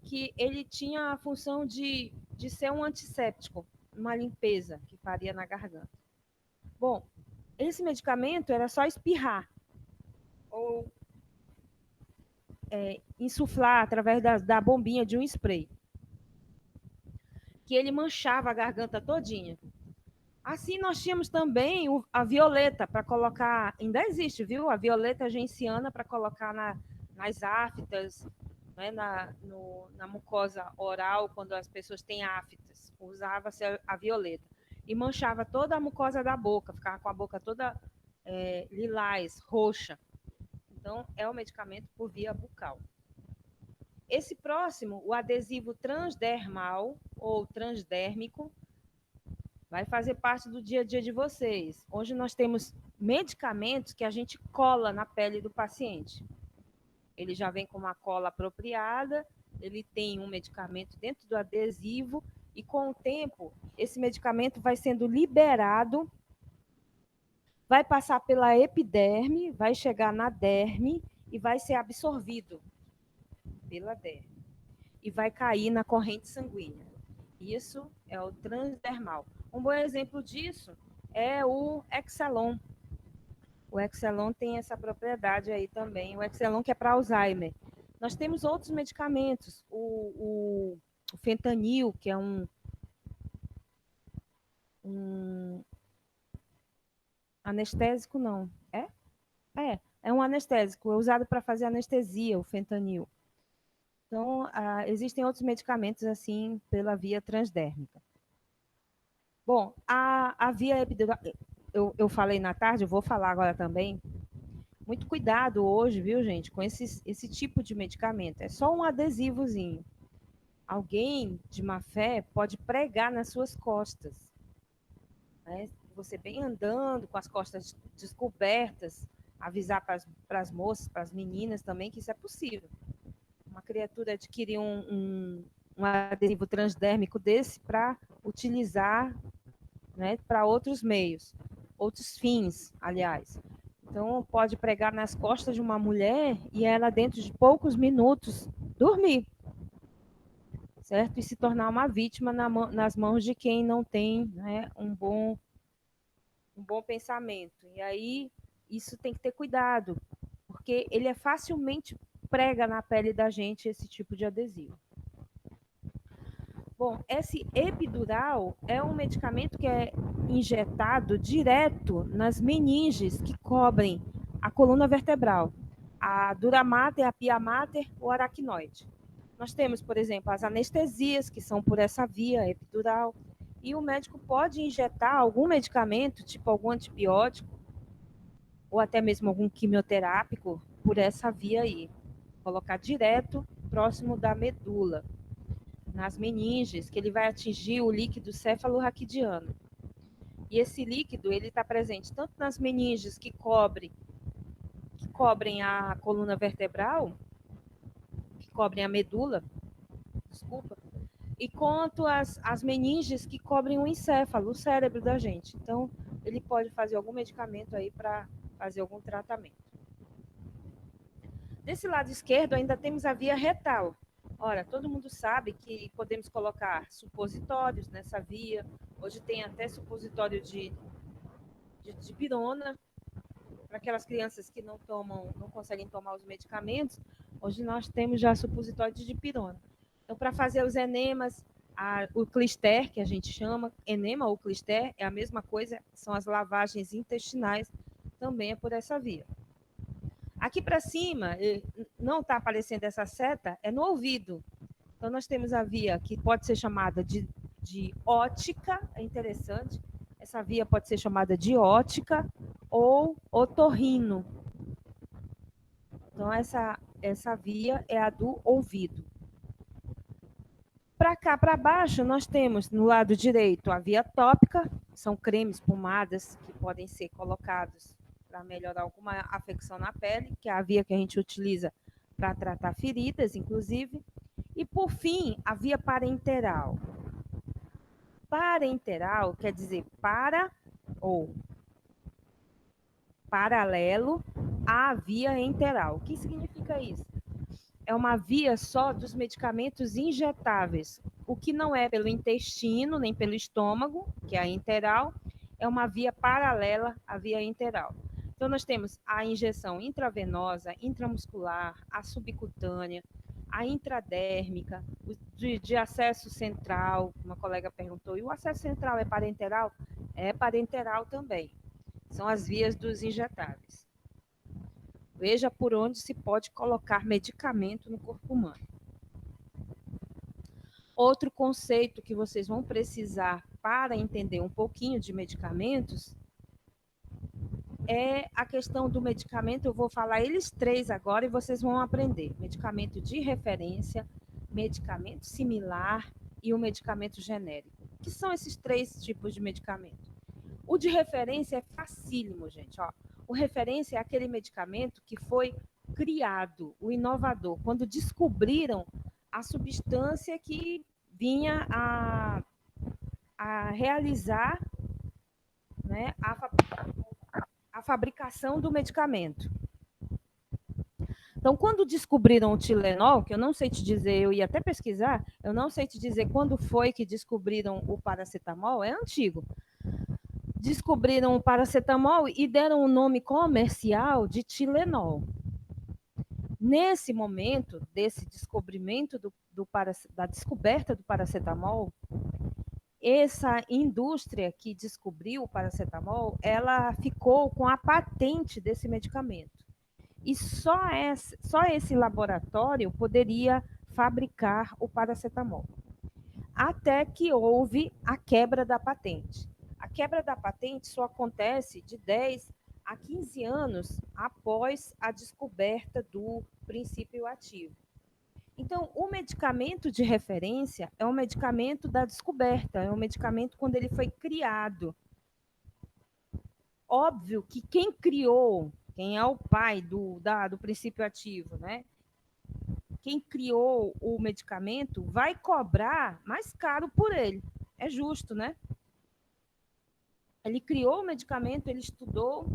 que ele tinha a função de ser um antisséptico, uma limpeza que faria na garganta. Bom, esse medicamento era só espirrar ou insuflar através da bombinha de um spray, que ele manchava a garganta todinha. Assim, nós tínhamos também a violeta para colocar, ainda existe, viu? A violeta genciana para colocar nas aftas, né? Na mucosa oral, quando as pessoas têm aftas, usava-se a violeta. E manchava toda a mucosa da boca, ficava com a boca toda lilás, roxa. Então, é o medicamento por via bucal. Esse próximo, o adesivo transdermal ou transdérmico, vai fazer parte do dia a dia de vocês. Hoje nós temos medicamentos que a gente cola na pele do paciente. Ele já vem com uma cola apropriada, ele tem um medicamento dentro do adesivo e com o tempo esse medicamento vai sendo liberado, vai passar pela epiderme, vai chegar na derme e vai ser absorvido pela derme e vai cair na corrente sanguínea. Isso é o transdermal. Um bom exemplo disso é o Excelon. O Excelon tem essa propriedade aí também. O Excelon que é para Alzheimer. Nós temos outros medicamentos. O fentanil, que é um anestésico, não. É um anestésico. É usado para fazer anestesia, o fentanil. Então, existem outros medicamentos assim pela via transdérmica. Bom, a via epidural, eu falei na tarde, eu vou falar agora também. Muito cuidado hoje, viu, gente, com esse tipo de medicamento. É só um adesivozinho. Alguém de má fé pode pregar nas suas costas. Né? Você bem andando, com as costas descobertas, avisar para as moças, para as meninas também, que isso é possível. Uma criatura adquirir um adesivo transdérmico desse para utilizar, né, para outros meios, outros fins, aliás. Então, pode pregar nas costas de uma mulher e ela, dentro de poucos minutos, dormir, certo? E se tornar uma vítima nas mãos de quem não tem, né, um bom pensamento. E aí, isso tem que ter cuidado, porque ele é facilmente prega na pele da gente esse tipo de adesivo. Bom, esse epidural é um medicamento que é injetado direto nas meninges que cobrem a coluna vertebral, a dura mater, a pia mater, o aracnoide. Nós temos, por exemplo, as anestesias, que são por essa via epidural, e o médico pode injetar algum medicamento, tipo algum antibiótico, ou até mesmo algum quimioterápico, por essa via aí. Colocar direto próximo da medula, nas meninges, que ele vai atingir o líquido cefalorraquidiano. E esse líquido, ele está presente tanto nas meninges que cobrem a coluna vertebral, que cobrem a medula, desculpa, e quanto as meninges que cobrem o encéfalo, o cérebro da gente. Então, ele pode fazer algum medicamento aí para fazer algum tratamento. Desse lado esquerdo, ainda temos a via retal. Ora, todo mundo sabe que podemos colocar supositórios nessa via. Hoje tem até supositório de pirona, para aquelas crianças que não conseguem tomar os medicamentos. Hoje nós temos já supositório de dipirona. Então, para fazer os enemas, o clister, que a gente chama, enema ou clister, é a mesma coisa, são as lavagens intestinais, também é por essa via. Aqui para cima, não está aparecendo essa seta, é no ouvido. Então, nós temos a via que pode ser chamada de ótica, é interessante. Essa via pode ser chamada de ótica ou otorrino. Então, essa via é a do ouvido. Para cá, para baixo, nós temos no lado direito a via tópica, são cremes, pomadas que podem ser colocados para melhorar alguma afecção na pele, que é a via que a gente utiliza para tratar feridas, inclusive. E, por fim, a via parenteral. Parenteral quer dizer para ou paralelo à via enteral. O que significa isso? É uma via só dos medicamentos injetáveis. O que não é pelo intestino, nem pelo estômago, que é a enteral, é uma via paralela à via enteral. Então, nós temos a injeção intravenosa, intramuscular, a subcutânea, a intradérmica, de acesso central, uma colega perguntou, e o acesso central é parenteral? é parenteral também. São as vias dos injetáveis. Veja por onde se pode colocar medicamento no corpo humano. Outro conceito que vocês vão precisar para entender um pouquinho de medicamentos é a questão do medicamento. Eu vou falar eles três agora e vocês vão aprender. Medicamento de referência, medicamento similar e o medicamento genérico. O que são esses três tipos de medicamento? O de referência é facílimo, gente. Ó. O referência é aquele medicamento que foi criado, o inovador, quando descobriram a substância que vinha a realizar, né, a fabricação do medicamento. Então, quando descobriram o Tilenol, que eu não sei te dizer, eu ia até pesquisar, eu não sei te dizer quando foi que descobriram o paracetamol, é antigo. Descobriram o paracetamol e deram o nome comercial de Tilenol. Nesse momento, desse descobrimento da descoberta do paracetamol, essa indústria que descobriu o paracetamol, ela ficou com a patente desse medicamento. E só esse laboratório poderia fabricar o paracetamol. Até que houve a quebra da patente. A quebra da patente só acontece de 10 a 15 anos após a descoberta do princípio ativo. Então, o medicamento de referência é um medicamento da descoberta, é um medicamento quando ele foi criado. Óbvio que quem criou, quem é o pai do princípio ativo, né? Quem criou o medicamento vai cobrar mais caro por ele. É justo, né? Ele criou o medicamento, ele estudou.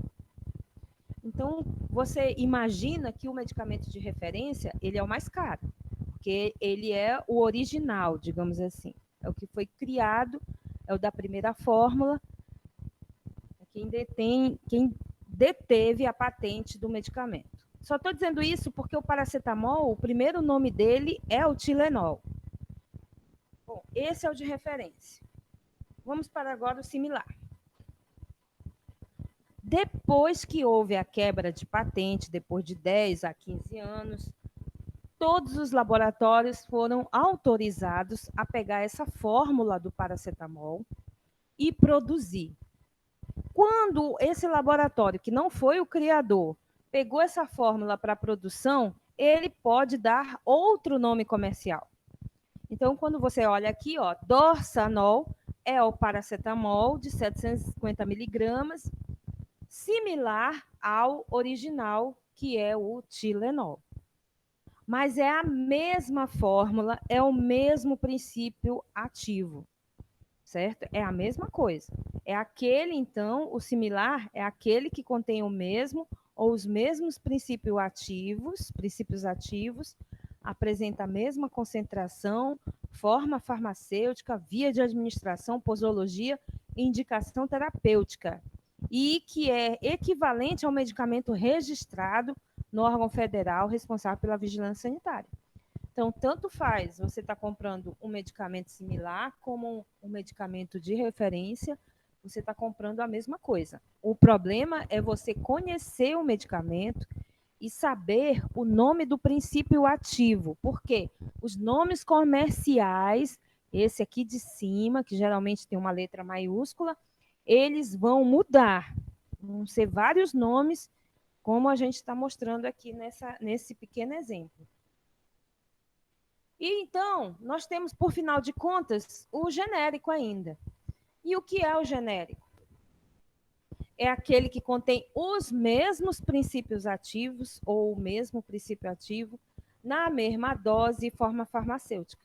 Então, você imagina que o medicamento de referência, ele é o mais caro, porque ele é o original, digamos assim. É o que foi criado, é o da primeira fórmula, quem deteve a patente do medicamento. Só estou dizendo isso porque o paracetamol, o primeiro nome dele é o Tilenol. Bom, esse é o de referência. Vamos para agora o similar. Depois que houve a quebra de patente, depois de 10 a 15 anos, todos os laboratórios foram autorizados a pegar essa fórmula do paracetamol e produzir. Quando esse laboratório, que não foi o criador, pegou essa fórmula para produção, ele pode dar outro nome comercial. Então, quando você olha aqui, ó, Dorsanol é o paracetamol de 750 miligramas, similar ao original, que é o Tilenol. Mas é a mesma fórmula, é o mesmo princípio ativo, certo? É a mesma coisa. É aquele, então, o similar é aquele que contém o mesmo ou os mesmos princípios ativos, apresenta a mesma concentração, forma farmacêutica, via de administração, posologia e indicação terapêutica, e que é equivalente ao medicamento registrado no órgão federal responsável pela vigilância sanitária. Então, tanto faz você está comprando um medicamento similar como um medicamento de referência, você está comprando a mesma coisa. O problema é você conhecer o medicamento e saber o nome do princípio ativo. Por quê? Os nomes comerciais, esse aqui de cima, que geralmente tem uma letra maiúscula, eles vão mudar. Vão ser vários nomes, como a gente está mostrando aqui nesse pequeno exemplo. E então, nós temos, por final de contas, o genérico ainda. E o que é o genérico? É aquele que contém os mesmos princípios ativos ou o mesmo princípio ativo na mesma dose e forma farmacêutica.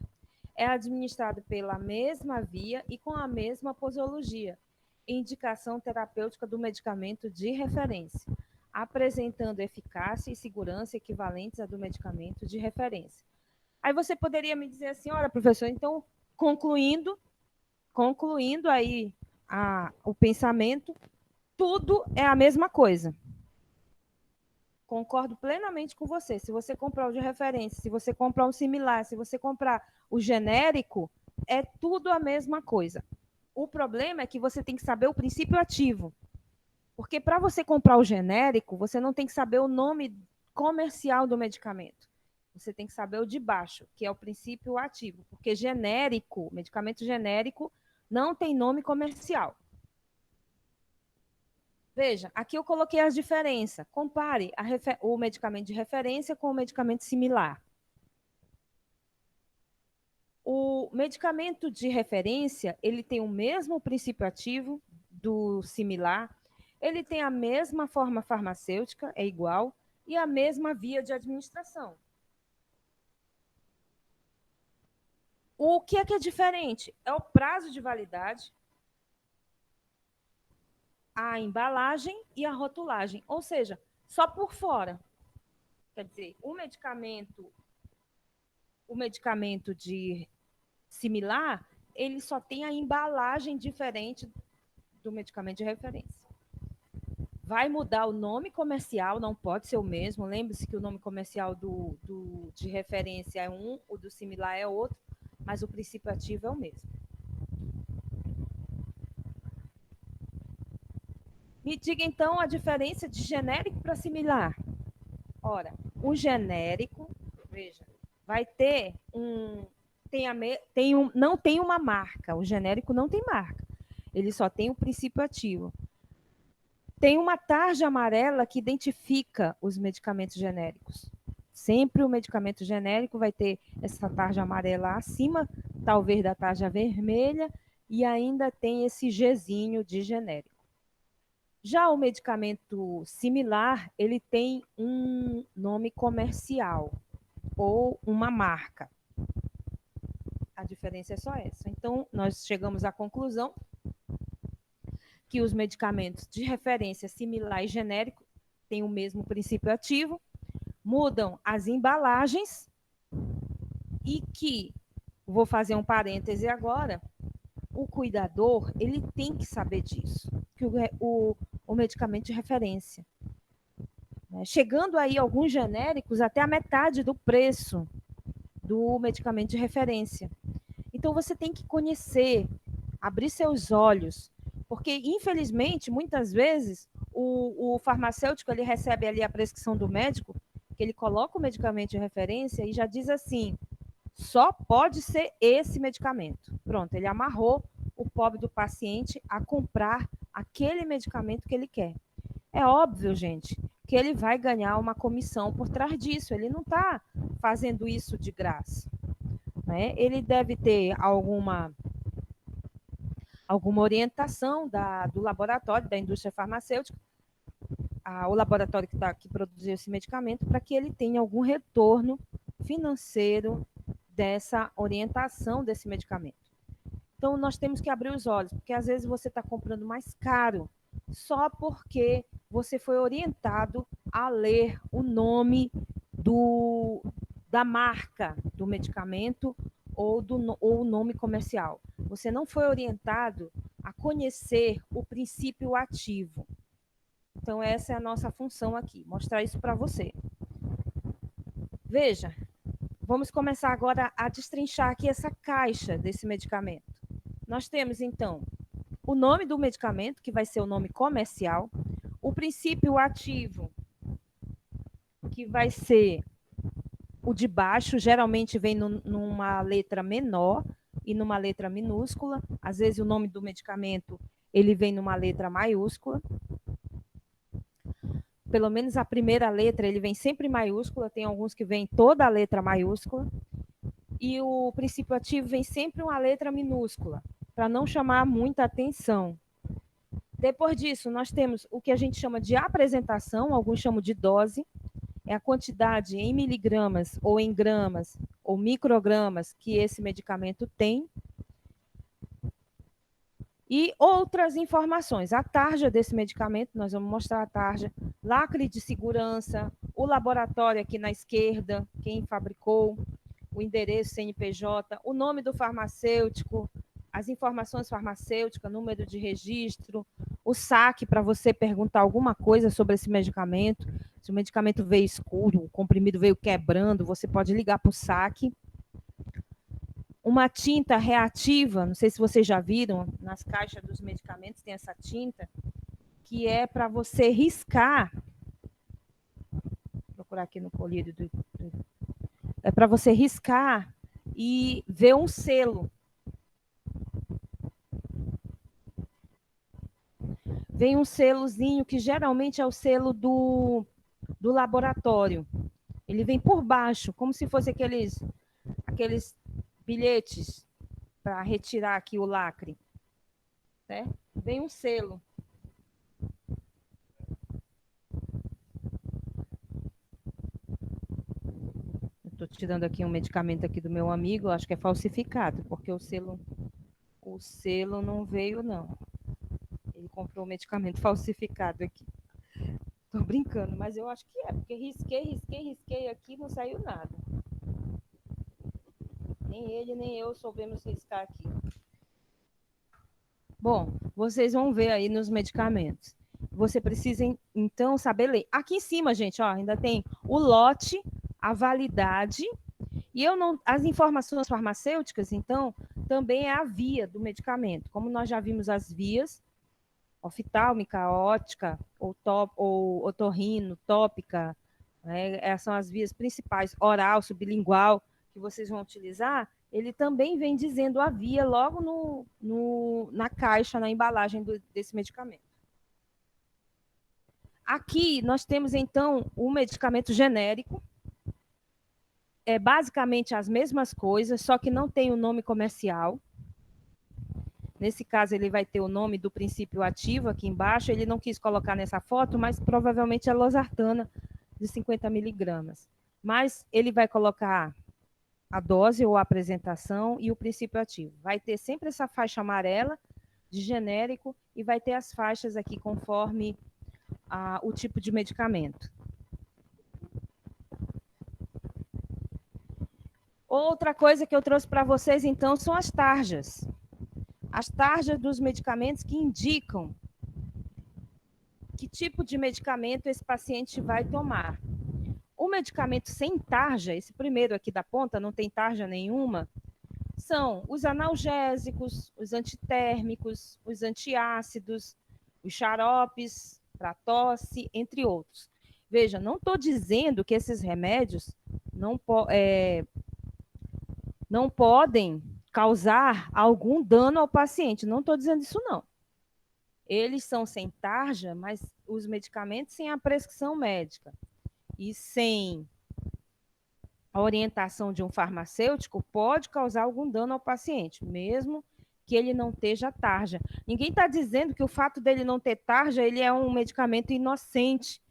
É administrado pela mesma via e com a mesma posologia, indicação terapêutica do medicamento de referência, apresentando eficácia e segurança equivalentes à do medicamento de referência. Aí você poderia me dizer assim, olha, professor, então, concluindo aí o pensamento, tudo é a mesma coisa. Concordo plenamente com você. Se você comprar o de referência, se você comprar um similar, se você comprar o genérico, é tudo a mesma coisa. O problema é que você tem que saber o princípio ativo. Porque para você comprar o genérico, você não tem que saber o nome comercial do medicamento. Você tem que saber o de baixo, que é o princípio ativo. Porque genérico, medicamento genérico, não tem nome comercial. Veja, aqui eu coloquei as diferenças. Compare o medicamento de referência com o medicamento similar. O medicamento de referência, ele tem o mesmo princípio ativo do similar, ele tem a mesma forma farmacêutica, é igual, e a mesma via de administração. O que é diferente? É o prazo de validade, a embalagem e a rotulagem, ou seja, só por fora. Quer dizer, o medicamento de similar, ele só tem a embalagem diferente do medicamento de referência. Vai mudar o nome comercial, não pode ser o mesmo. Lembre-se que o nome comercial de referência é um, o do similar é outro, mas o princípio ativo é o mesmo. Me diga, então, a diferença de genérico para similar. Ora, o genérico, veja, vai ter não tem uma marca. O genérico não tem marca. Ele só tem o princípio ativo. Tem uma tarja amarela que identifica os medicamentos genéricos. Sempre o medicamento genérico vai ter essa tarja amarela acima, talvez da tarja vermelha, e ainda tem esse Gzinho de genérico. Já o medicamento similar, ele tem um nome comercial ou uma marca. A diferença é só essa. Então, nós chegamos à conclusão que os medicamentos de referência similar e genérico têm o mesmo princípio ativo, mudam as embalagens e que, vou fazer um parêntese agora, o cuidador, ele tem que saber disso, que o medicamento de referência. Chegando aí alguns genéricos até a metade do preço do medicamento de referência. Então, você tem que conhecer, abrir seus olhos, porque, infelizmente, muitas vezes, o farmacêutico ele recebe ali a prescrição do médico, que ele coloca o medicamento de referência e já diz assim, só pode ser esse medicamento. Pronto, ele amarrou o pobre do paciente a comprar aquele medicamento que ele quer. É óbvio, gente, que ele vai ganhar uma comissão por trás disso. Ele não está fazendo isso de graça. Né? Ele deve ter alguma orientação do laboratório, da indústria farmacêutica, o laboratório que produziu esse medicamento, para que ele tenha algum retorno financeiro dessa orientação desse medicamento. Então, nós temos que abrir os olhos, porque às vezes você está comprando mais caro só porque você foi orientado a ler o nome da marca do medicamento ou o nome comercial. Você não foi orientado a conhecer o princípio ativo. Então, essa é a nossa função aqui, mostrar isso para você. Veja, vamos começar agora a destrinchar aqui essa caixa desse medicamento. Nós temos, então, o nome do medicamento, que vai ser o nome comercial, o princípio ativo, que vai ser o de baixo, geralmente vem numa letra menor e numa letra minúscula. Às vezes o nome do medicamento ele vem numa letra maiúscula. Pelo menos a primeira letra ele vem sempre maiúscula, tem alguns que vem toda a letra maiúscula. E o princípio ativo vem sempre uma letra minúscula, para não chamar muita atenção. Depois disso, nós temos o que a gente chama de apresentação, alguns chamam de dose, é a quantidade em miligramas ou em gramas ou microgramas que esse medicamento tem. E outras informações, a tarja desse medicamento, nós vamos mostrar a tarja, lacre de segurança, o laboratório aqui na esquerda, quem fabricou, o endereço CNPJ, o nome do farmacêutico, as informações farmacêuticas, número de registro, o saque para você perguntar alguma coisa sobre esse medicamento. Se o medicamento veio escuro, o comprimido veio quebrando, você pode ligar para o saque. uma tinta reativa, não sei se vocês já viram, nas caixas dos medicamentos tem essa tinta, que é para você riscar, vou procurar aqui no colírio, é para você riscar e ver um selo. Vem um selozinho que geralmente é o selo do laboratório. Ele vem por baixo, como se fosse aqueles bilhetes para retirar aqui o lacre. Né? Vem um selo. Estou tirando aqui um medicamento aqui do meu amigo, acho que é falsificado, porque o selo não veio, não. Ele comprou um medicamento falsificado aqui. Tô brincando, mas eu acho que é, porque risquei aqui, não saiu nada. Nem ele, nem eu soubemos riscar aqui. Bom, vocês vão ver aí nos medicamentos. Você precisa, então, saber ler. Aqui em cima, gente, ó, ainda tem o lote, a validade, e eu não, as informações farmacêuticas, então, também é a via do medicamento. Como nós já vimos as vias, oftálmica, ótica, ou otorrino, tópica, né? Essas são as vias principais, oral, sublingual, que vocês vão utilizar, ele também vem dizendo a via logo na caixa, na embalagem desse medicamento. Aqui nós temos, então, o medicamento genérico, é basicamente as mesmas coisas, só que não tem o nome comercial. Nesse caso, ele vai ter o nome do princípio ativo aqui embaixo. Ele não quis colocar nessa foto, mas provavelmente é losartana de 50 miligramas. Mas ele vai colocar a dose ou a apresentação e o princípio ativo. Vai ter sempre essa faixa amarela de genérico e vai ter as faixas aqui conforme o tipo de medicamento. Outra coisa que eu trouxe para vocês, então, são as tarjas. As tarjas dos medicamentos que indicam que tipo de medicamento esse paciente vai tomar. O medicamento sem tarja, esse primeiro aqui da ponta, não tem tarja nenhuma, são os analgésicos, os antitérmicos, os antiácidos, os xaropes para tosse, entre outros. Veja, não estou dizendo que esses remédios não podem causar algum dano ao paciente. Não estou dizendo isso, não. Eles são sem tarja, mas os medicamentos sem a prescrição médica e sem a orientação de um farmacêutico pode causar algum dano ao paciente, mesmo que ele não esteja tarja. Ninguém está dizendo que o fato dele não ter tarja, ele é um medicamento inocente,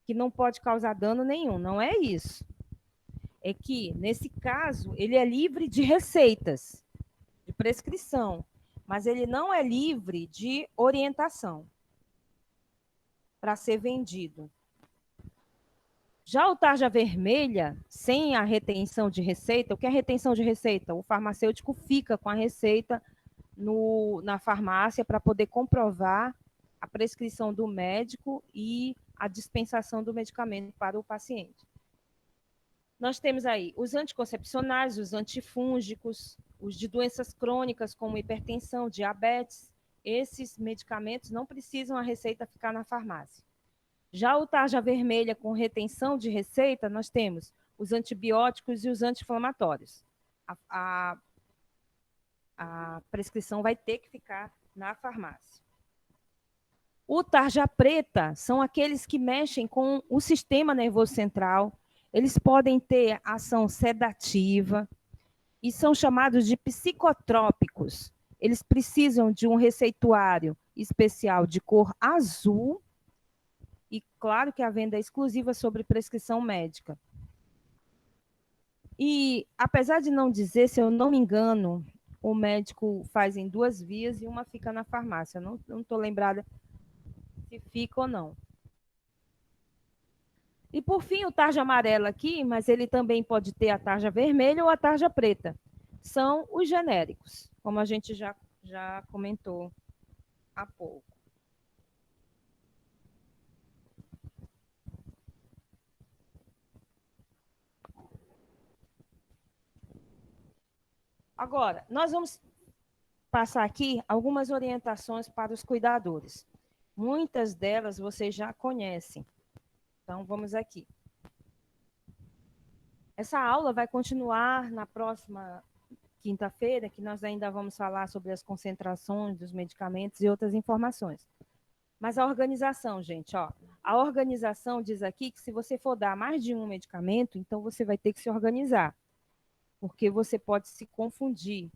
que não pode causar dano nenhum. Não é isso. É que, nesse caso, ele é livre de receitas, de prescrição, mas ele não é livre de orientação para ser vendido. Já o tarja vermelha, sem a retenção de receita, o que é retenção de receita? O farmacêutico fica com a receita na farmácia para poder comprovar a prescrição do médico e a dispensação do medicamento para o paciente. Nós temos aí os anticoncepcionais, os antifúngicos, os de doenças crônicas como hipertensão, diabetes. Esses medicamentos não precisam a receita ficar na farmácia. Já o tarja vermelha com retenção de receita, nós temos os antibióticos e os anti-inflamatórios. A prescrição vai ter que ficar na farmácia. O tarja preta são aqueles que mexem com o sistema nervoso central. Eles podem ter ação sedativa e são chamados de psicotrópicos. Eles precisam de um receituário especial de cor azul. E claro que a venda é exclusiva sobre prescrição médica. E, apesar de não dizer, se eu não me engano, o médico faz em 2 vias e uma fica na farmácia. Eu não estou lembrada se fica ou não. E, por fim, o tarja amarela aqui, mas ele também pode ter a tarja vermelha ou a tarja preta. São os genéricos, como a gente já comentou há pouco. Agora, nós vamos passar aqui algumas orientações para os cuidadores. Muitas delas vocês já conhecem. Então, vamos aqui. Essa aula vai continuar na próxima quinta-feira, que nós ainda vamos falar sobre as concentrações dos medicamentos e outras informações. Mas a organização, gente, ó, a organização diz aqui que se você for dar mais de um medicamento, então você vai ter que se organizar, porque você pode se confundir.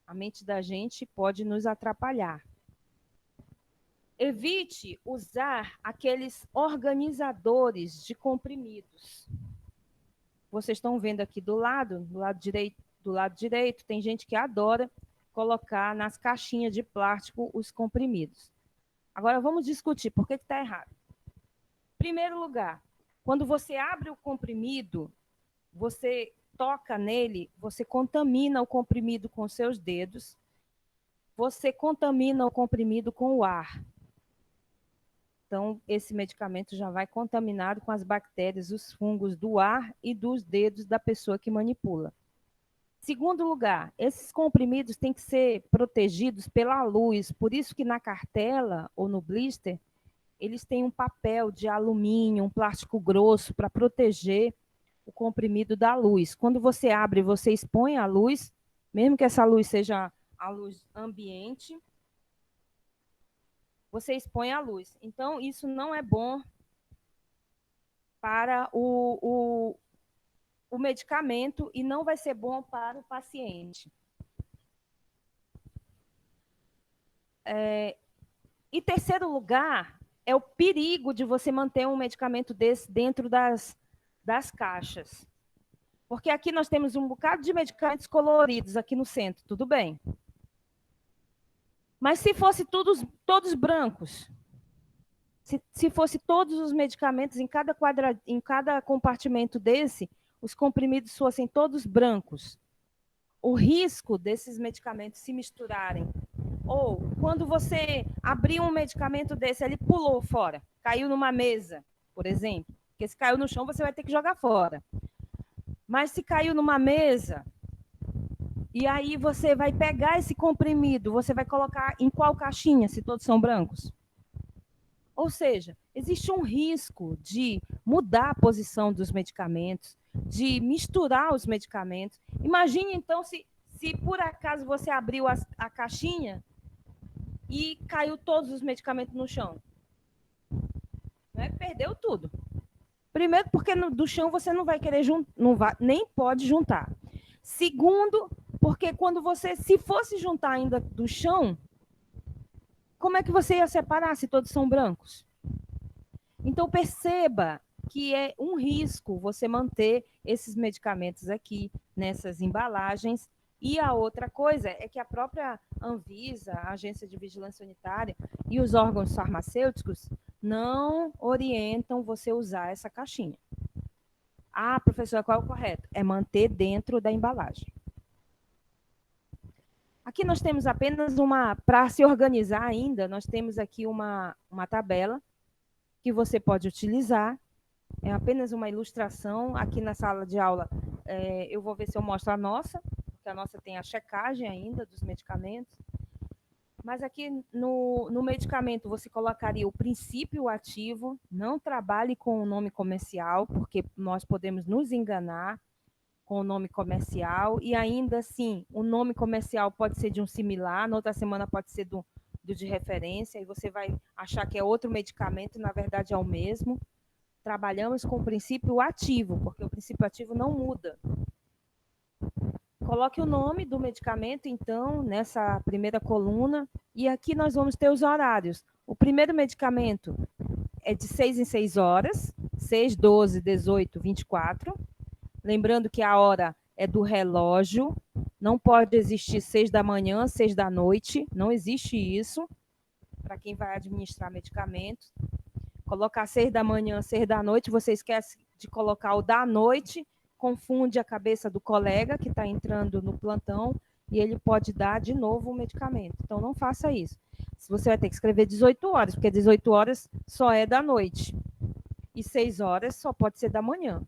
A mente da gente pode nos atrapalhar. Evite usar aqueles organizadores de comprimidos. Vocês estão vendo aqui do lado direito, tem gente que adora colocar nas caixinhas de plástico os comprimidos. Agora vamos discutir por que está errado. Primeiro lugar, quando você abre o comprimido, você toca nele, você contamina o comprimido com seus dedos, você contamina o comprimido com o ar. Então, esse medicamento já vai contaminado com as bactérias, os fungos do ar e dos dedos da pessoa que manipula. Segundo lugar, esses comprimidos têm que ser protegidos pela luz, por isso que na cartela ou no blister, eles têm um papel de alumínio, um plástico grosso para proteger o comprimido da luz. Quando você abre, você expõe a luz, mesmo que essa luz seja a luz ambiente, você expõe a luz. Então, isso não é bom para o medicamento e não vai ser bom para o paciente. E terceiro lugar, é o perigo de você manter um medicamento desse dentro das caixas. Porque aqui nós temos um bocado de medicamentos coloridos aqui no centro, tudo bem. Mas se fosse todos brancos, se fosse todos os medicamentos em cada compartimento desse, os comprimidos fossem todos brancos, o risco desses medicamentos se misturarem, ou quando você abriu um medicamento desse, ele pulou fora, caiu numa mesa, por exemplo, porque se caiu no chão, você vai ter que jogar fora. Mas se caiu numa mesa, e aí você vai pegar esse comprimido, você vai colocar em qual caixinha, se todos são brancos? Ou seja, existe um risco de mudar a posição dos medicamentos, de misturar os medicamentos. Imagine, então, se por acaso você abriu a caixinha e caiu todos os medicamentos no chão. Né? Perdeu tudo. Primeiro, porque do chão você não vai querer nem pode juntar. Segundo, porque quando você, se fosse juntar ainda do chão, como é que você ia separar se todos são brancos? Então, perceba que é um risco você manter esses medicamentos aqui, nessas embalagens. E a outra coisa é que a própria Anvisa, a Agência de Vigilância Sanitária, e os órgãos farmacêuticos não orientam você usar essa caixinha. Ah, professora, qual é o correto? É manter dentro da embalagem. Aqui nós temos apenas para se organizar ainda, nós temos aqui uma tabela que você pode utilizar. É apenas uma ilustração. Aqui na sala de aula, eu vou ver se eu mostro a nossa, porque a nossa tem a checagem ainda dos medicamentos. Mas aqui no medicamento você colocaria o princípio ativo, não trabalhe com o nome comercial, porque nós podemos nos enganar com o nome comercial, e ainda assim, o nome comercial pode ser de um similar, na outra semana pode ser do de referência, e você vai achar que é outro medicamento, na verdade é o mesmo. Trabalhamos com o princípio ativo, porque o princípio ativo não muda. Coloque o nome do medicamento, então, nessa primeira coluna, e aqui nós vamos ter os horários. O primeiro medicamento é de 6 em 6 horas, 6, 12, 18, 24. Lembrando que a hora é do relógio, não pode existir 6 da manhã, 6 da noite, não existe isso, para quem vai administrar medicamentos. Colocar 6 da manhã, 6 da noite, você esquece de colocar o da noite, confunde a cabeça do colega que está entrando no plantão e ele pode dar de novo o medicamento. Então, não faça isso. Você vai ter que escrever 18 horas, porque 18 horas só é da noite. E 6 horas só pode ser da manhã.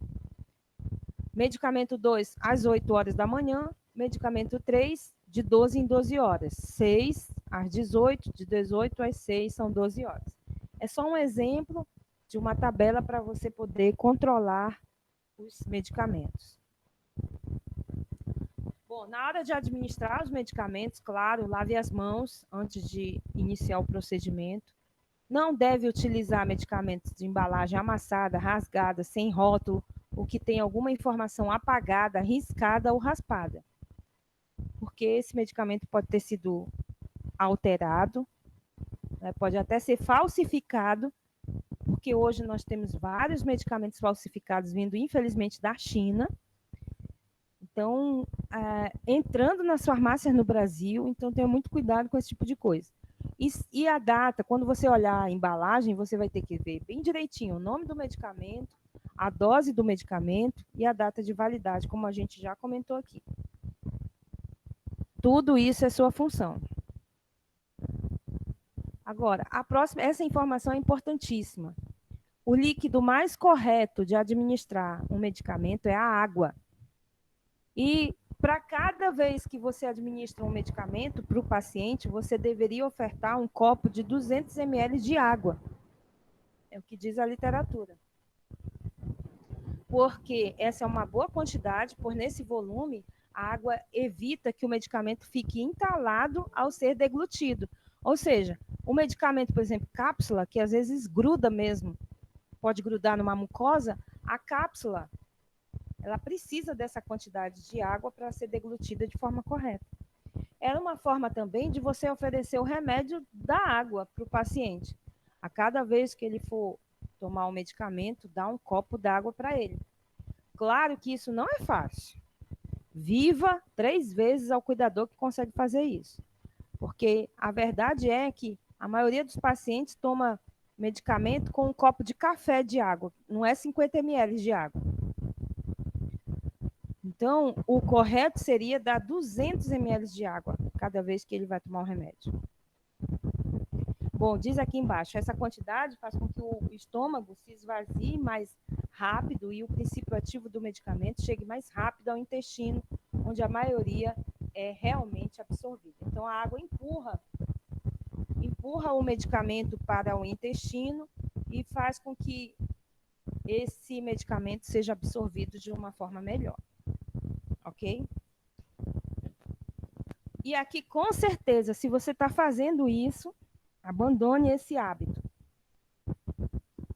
Medicamento 2, às 8 horas da manhã. medicamento 3, de 12 em 12 horas. 6 às 18, de 18 às 6 são 12 horas. É só um exemplo de uma tabela para você poder controlar os medicamentos. Bom, na hora de administrar os medicamentos, claro, lave as mãos antes de iniciar o procedimento. Não deve utilizar medicamentos de embalagem amassada, rasgada, sem rótulo, ou que tem alguma informação apagada, riscada ou raspada. Porque esse medicamento pode ter sido alterado, né, pode até ser falsificado, porque hoje nós temos vários medicamentos falsificados vindo, infelizmente, da China. Então, entrando nas farmácias no Brasil, então tenha muito cuidado com esse tipo de coisa. E a data, quando você olhar a embalagem, você vai ter que ver bem direitinho o nome do medicamento, a dose do medicamento e a data de validade, como a gente já comentou aqui. Tudo isso é sua função. Agora, essa informação é importantíssima. O líquido mais correto de administrar um medicamento é a água. E para cada vez que você administra um medicamento para o paciente, você deveria ofertar um copo de 200 ml de água. É o que diz a literatura. Porque essa é uma boa quantidade, por nesse volume, a água evita que o medicamento fique entalado ao ser deglutido. Ou seja, o medicamento, por exemplo, cápsula, que às vezes gruda mesmo, pode grudar numa mucosa, a cápsula, ela precisa dessa quantidade de água para ser deglutida de forma correta. É uma forma também de você oferecer o remédio da água para o paciente. A cada vez que ele for tomar um medicamento, dá um copo d'água para ele. Claro que isso não é fácil. Viva 3 vezes ao cuidador que consegue fazer isso. Porque a verdade é que a maioria dos pacientes toma medicamento com um copo de café de água, não é 50 ml de água. Então, o correto seria dar 200 ml de água cada vez que ele vai tomar um remédio. Bom, diz aqui embaixo, essa quantidade faz com que o estômago se esvazie mais rápido e o princípio ativo do medicamento chegue mais rápido ao intestino, onde a maioria é realmente absorvida. Então, a água empurra o medicamento para o intestino e faz com que esse medicamento seja absorvido de uma forma melhor. Ok? E aqui, com certeza, se você está fazendo isso, abandone esse hábito.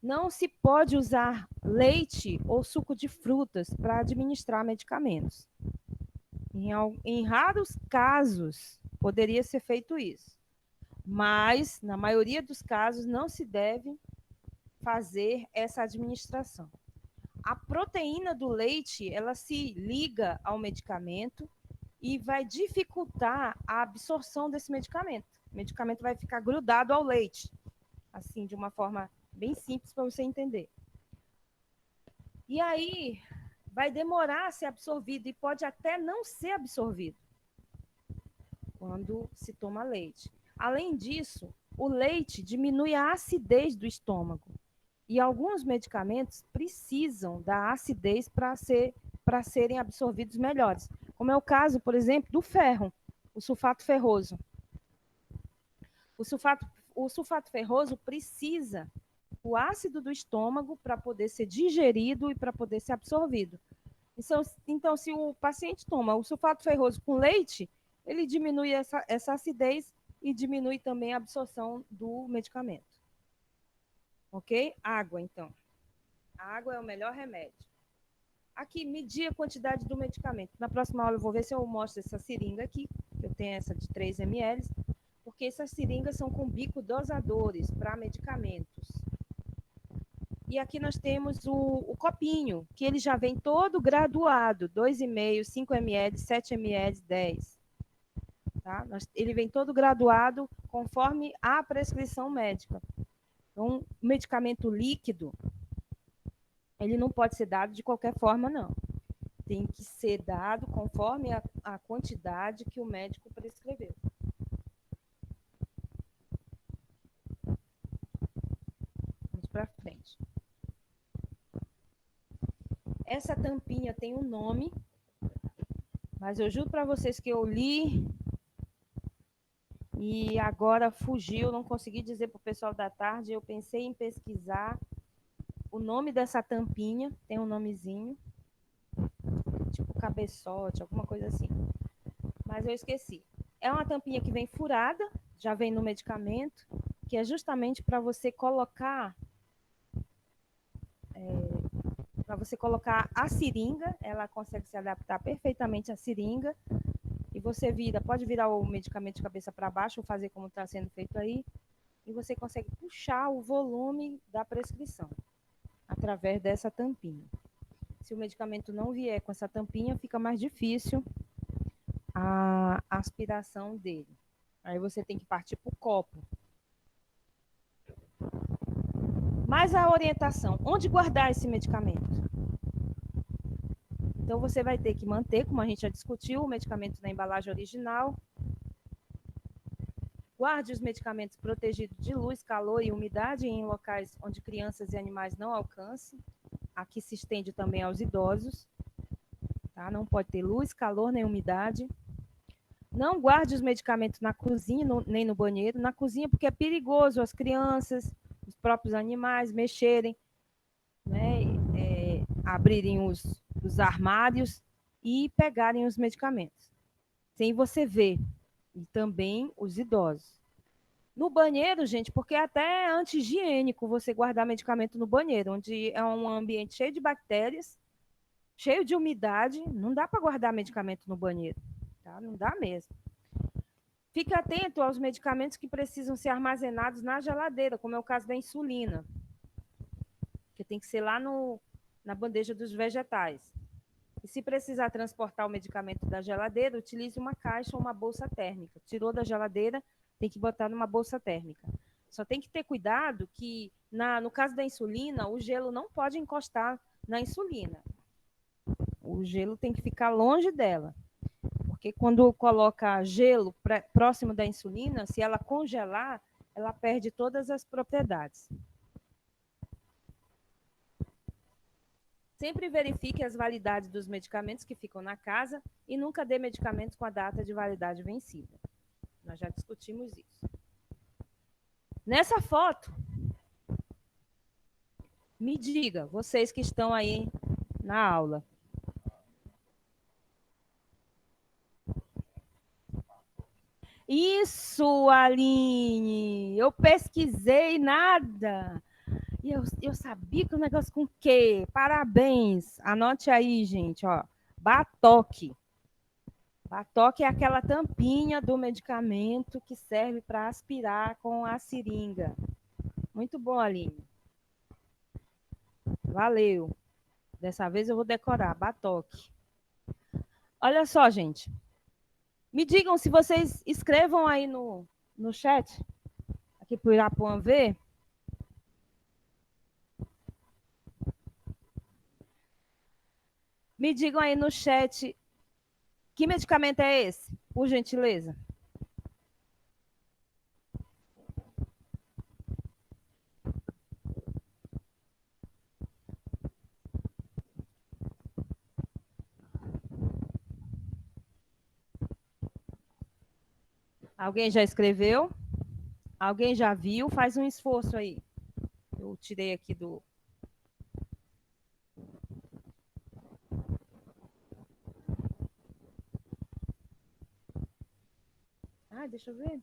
Não se pode usar leite ou suco de frutas para administrar medicamentos. Em raros casos, poderia ser feito isso. Mas, na maioria dos casos, não se deve fazer essa administração. A proteína do leite, ela se liga ao medicamento e vai dificultar a absorção desse medicamento. O medicamento vai ficar grudado ao leite, assim, de uma forma bem simples para você entender. E aí, vai demorar a ser absorvido e pode até não ser absorvido quando se toma leite. Além disso, o leite diminui a acidez do estômago. E alguns medicamentos precisam da acidez para serem absorvidos melhores. Como é o caso, por exemplo, do ferro, o sulfato ferroso. O sulfato ferroso precisa do ácido do estômago para poder ser digerido e para poder ser absorvido. Então, se o paciente toma o sulfato ferroso com leite, ele diminui essa acidez e diminui também a absorção do medicamento. Ok? Água, então. A água é o melhor remédio. Aqui, medir a quantidade do medicamento. Na próxima aula eu vou ver se eu mostro essa seringa aqui, que eu tenho essa de 3 ml, porque essas seringas são com bico dosadores para medicamentos. E aqui nós temos o copinho, que ele já vem todo graduado, 2,5, 5 ml, 7 ml, 10. Tá? Ele vem todo graduado conforme a prescrição médica. Então, o medicamento líquido, ele não pode ser dado de qualquer forma, não. Tem que ser dado conforme a quantidade que o médico prescreveu. Vamos para frente. Essa tampinha tem um nome, Mas eu juro para vocês que eu li e agora fugiu, não consegui dizer para o pessoal da tarde. Eu pensei em pesquisar o nome dessa tampinha, tem um nomezinho, tipo cabeçote, alguma coisa assim. Mas eu esqueci. É uma tampinha que vem furada, já vem no medicamento, que é justamente para você colocar a seringa, ela consegue se adaptar perfeitamente à seringa, e você pode virar o medicamento de cabeça para baixo, ou fazer como está sendo feito aí, e você consegue puxar o volume da prescrição através dessa tampinha. Se o medicamento não vier com essa tampinha, fica mais difícil a aspiração dele. Aí você tem que partir para o copo. Mas a orientação, onde guardar esse medicamento? Então você vai ter que manter, como a gente já discutiu, o medicamento na embalagem original. Guarde os medicamentos protegidos de luz, calor e umidade em locais onde crianças e animais não alcancem. Aqui se estende também aos idosos. Tá? Não pode ter luz, calor nem umidade. Não guarde os medicamentos na cozinha nem no banheiro. Na cozinha porque é perigoso as crianças, os próprios animais mexerem, né? Abrirem os armários e pegarem os medicamentos. Sem você ver. E também os idosos. No banheiro, gente, porque é até anti-higiênico você guardar medicamento no banheiro, onde é um ambiente cheio de bactérias, cheio de umidade, não dá para guardar medicamento no banheiro, tá? Não dá mesmo. Fique atento aos medicamentos que precisam ser armazenados na geladeira, como é o caso da insulina, que tem que ser lá na bandeja dos vegetais. E se precisar transportar o medicamento da geladeira, utilize uma caixa ou uma bolsa térmica. Tirou da geladeira, tem que botar numa bolsa térmica. Só tem que ter cuidado que, no caso da insulina, o gelo não pode encostar na insulina. O gelo tem que ficar longe dela. Porque quando coloca gelo próximo da insulina, se ela congelar, ela perde todas as propriedades. Sempre verifique as validades dos medicamentos que ficam na casa e nunca dê medicamentos com a data de validade vencida. Nós já discutimos isso. Nessa foto, me diga, vocês que estão aí na aula. Isso, Aline! Eu pesquisei nada. E eu sabia que o negócio com quê? Parabéns! Anote aí, gente, ó. Batoque. Batoque é aquela tampinha do medicamento que serve para aspirar com a seringa. Muito bom, Aline. Valeu. Dessa vez eu vou decorar. Batoque. Olha só, gente. Me digam se vocês escrevam aí no chat, aqui para o Irapuã ver. Me digam aí no chat que medicamento é esse, por gentileza. Alguém já escreveu? Alguém já viu? Faz um esforço aí. Eu tirei aqui do... Ah, deixa eu ver.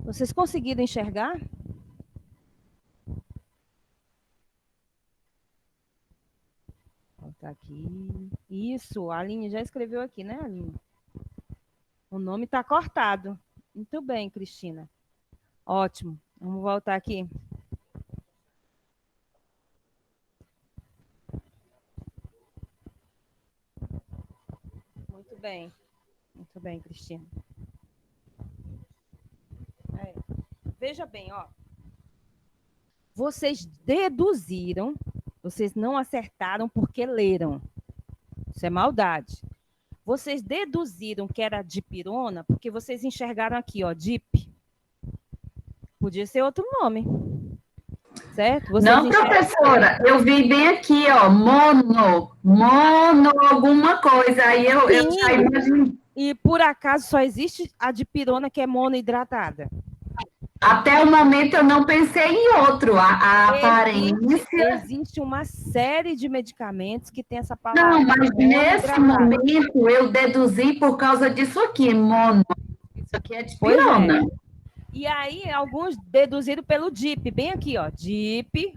Vocês conseguiram enxergar? Tá aqui. Isso, a Aline já escreveu aqui, né, Aline? O nome está cortado. Muito bem, Cristina. Ótimo. Vamos voltar aqui. Muito bem. Muito bem, Cristina. Veja bem, ó. Vocês deduziram, vocês não acertaram porque leram. Isso é maldade. Vocês deduziram que era dipirona porque vocês enxergaram aqui, ó, dip. Podia ser outro nome, certo? Vocês Não, professora, eu vi bem aqui, ó, mono, alguma coisa. Aí eu já Sim, imaginei. e por acaso só existe a dipirona que é monoidratada. Até o momento eu não pensei em outro. A aparência. Existe uma série de medicamentos que tem essa Não, palavra, mas nesse monoidratada. momento eu deduzi por causa disso aqui, mono. Isso aqui é Pois é. dipirona. E aí, alguns deduziram pelo DIP, bem aqui, ó, DIP,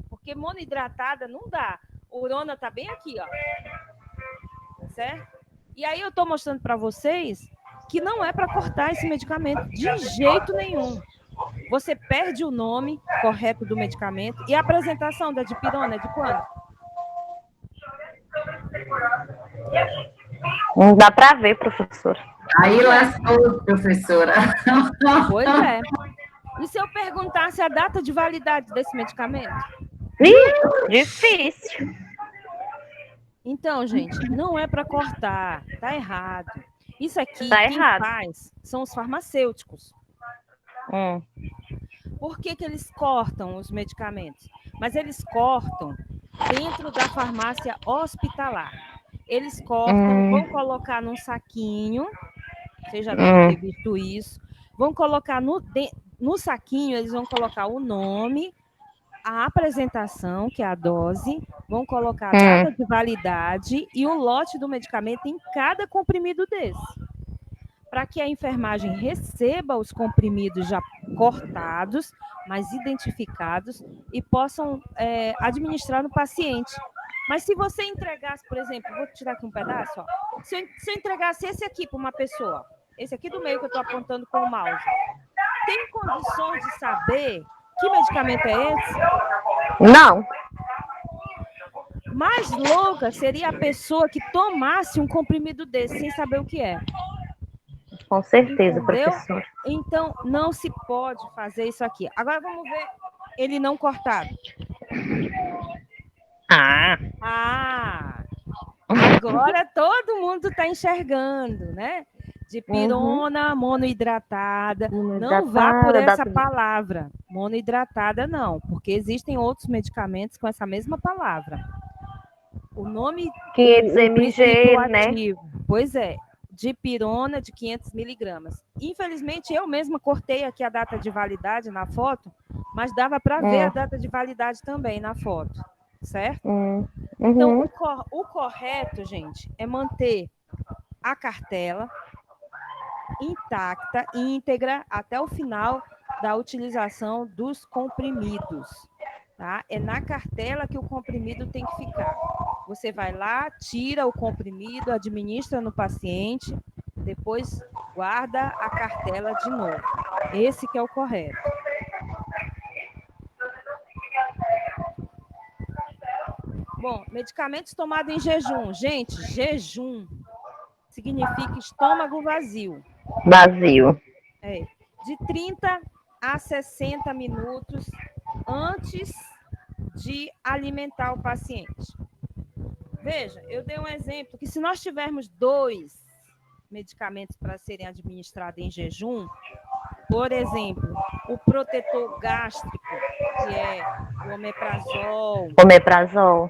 porque monoidratada não dá. Urona tá bem aqui, ó. Certo? E aí eu tô mostrando para vocês que não é para cortar esse medicamento de jeito nenhum. Você perde o nome correto do medicamento e a apresentação da dipirona é de quando? Não dá para ver, professora. Aí lascou, professora. Pois é. E se eu perguntasse a data de validade desse medicamento? Difícil. Então, gente, não é para cortar, tá errado. Isso aqui, Tá quem errado. faz são os farmacêuticos. Por que eles cortam os medicamentos? Mas eles cortam dentro da farmácia hospitalar. Eles cortam, vão colocar num saquinho, vocês já devem ter visto isso, vão colocar no saquinho, eles vão colocar o nome, a apresentação, que é a dose, vão colocar a data de validade e o lote do medicamento em cada comprimido desse. Para que a enfermagem receba os comprimidos já cortados, mas identificados, e possam administrar no paciente. Mas se você entregasse, por exemplo, vou tirar aqui um pedaço, ó. Se eu entregasse esse aqui para uma pessoa, esse aqui do meio que eu estou apontando com o mouse, tem condições de saber que medicamento é esse? Não. Mais louca seria a pessoa que tomasse um comprimido desse sem saber o que é. Com certeza, entendeu? professor. Então, não se pode fazer isso aqui. Agora, vamos ver ele não cortado. Agora todo mundo está enxergando, né? Dipirona, monoidratada. Não vá por essa palavra. Monoidratada, não. Porque existem outros medicamentos com essa mesma palavra. O nome... 500 mg, né? Pois é. Dipirona de 500 miligramas. Infelizmente, eu mesma cortei aqui a data de validade na foto, mas dava para ver a data de validade também na foto, certo? Então, o correto, gente, é manter a cartela intacta, íntegra, até o final da utilização dos comprimidos. Tá? É na cartela que o comprimido tem que ficar. Você vai lá, tira o comprimido, administra no paciente, depois guarda a cartela de novo. Esse que é o correto. Bom, medicamentos tomados em jejum. Gente, jejum significa estômago vazio. Vazio. De 30 a 60 minutos antes de alimentar o paciente. Veja, eu dei um exemplo que se nós tivermos 2 medicamentos para serem administrados em jejum, por exemplo, o protetor gástrico, que é o omeprazol,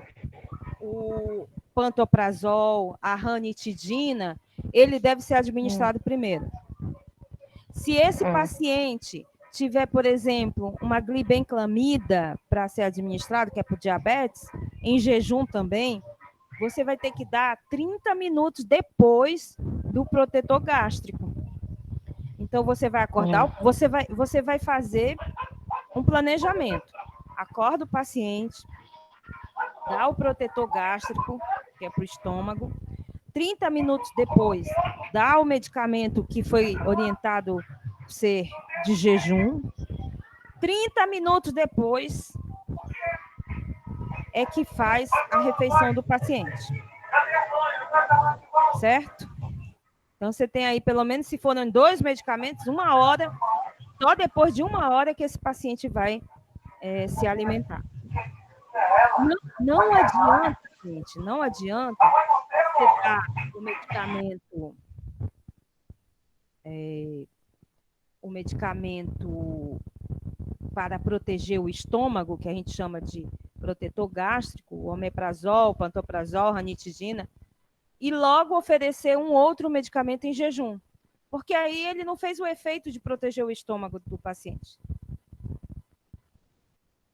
o pantoprazol, a ranitidina, ele deve ser administrado primeiro. Se esse paciente tiver, por exemplo, uma glibenclamida para ser administrado, que é para o diabetes, em jejum também, você vai ter que dar 30 minutos depois do protetor gástrico. Então, você vai acordar, você vai fazer um planejamento. Acorda o paciente, dá o protetor gástrico, que é para o estômago. 30 minutos depois, dá o medicamento que foi orientado ser de jejum. 30 minutos depois é que faz a refeição do paciente. Certo? Então, você tem aí, pelo menos, se forem 2 medicamentos, 1 hora, só depois de 1 hora que esse paciente vai se alimentar. Não adianta, gente, não adianta você dá o medicamento para proteger o estômago, que a gente chama de protetor gástrico, o omeprazol, pantoprazol, ranitidina, e logo oferecer um outro medicamento em jejum, porque aí ele não fez o efeito de proteger o estômago do paciente.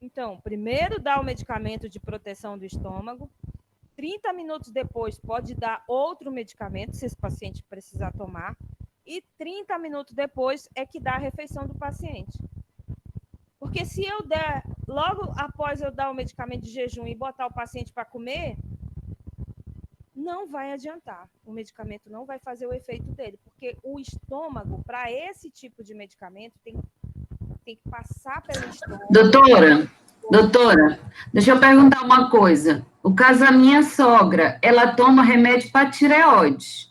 Então, primeiro dá o medicamento de proteção do estômago, 30 minutos depois pode dar outro medicamento, se esse paciente precisar tomar, e 30 minutos depois é que dá a refeição do paciente. Porque se eu der, logo após eu dar o medicamento de jejum e botar o paciente para comer, não vai adiantar. O medicamento não vai fazer o efeito dele, porque o estômago, para esse tipo de medicamento, tem que passar pelo estômago. Doutora, deixa eu perguntar uma coisa. O caso da minha sogra, ela toma remédio para tireoide.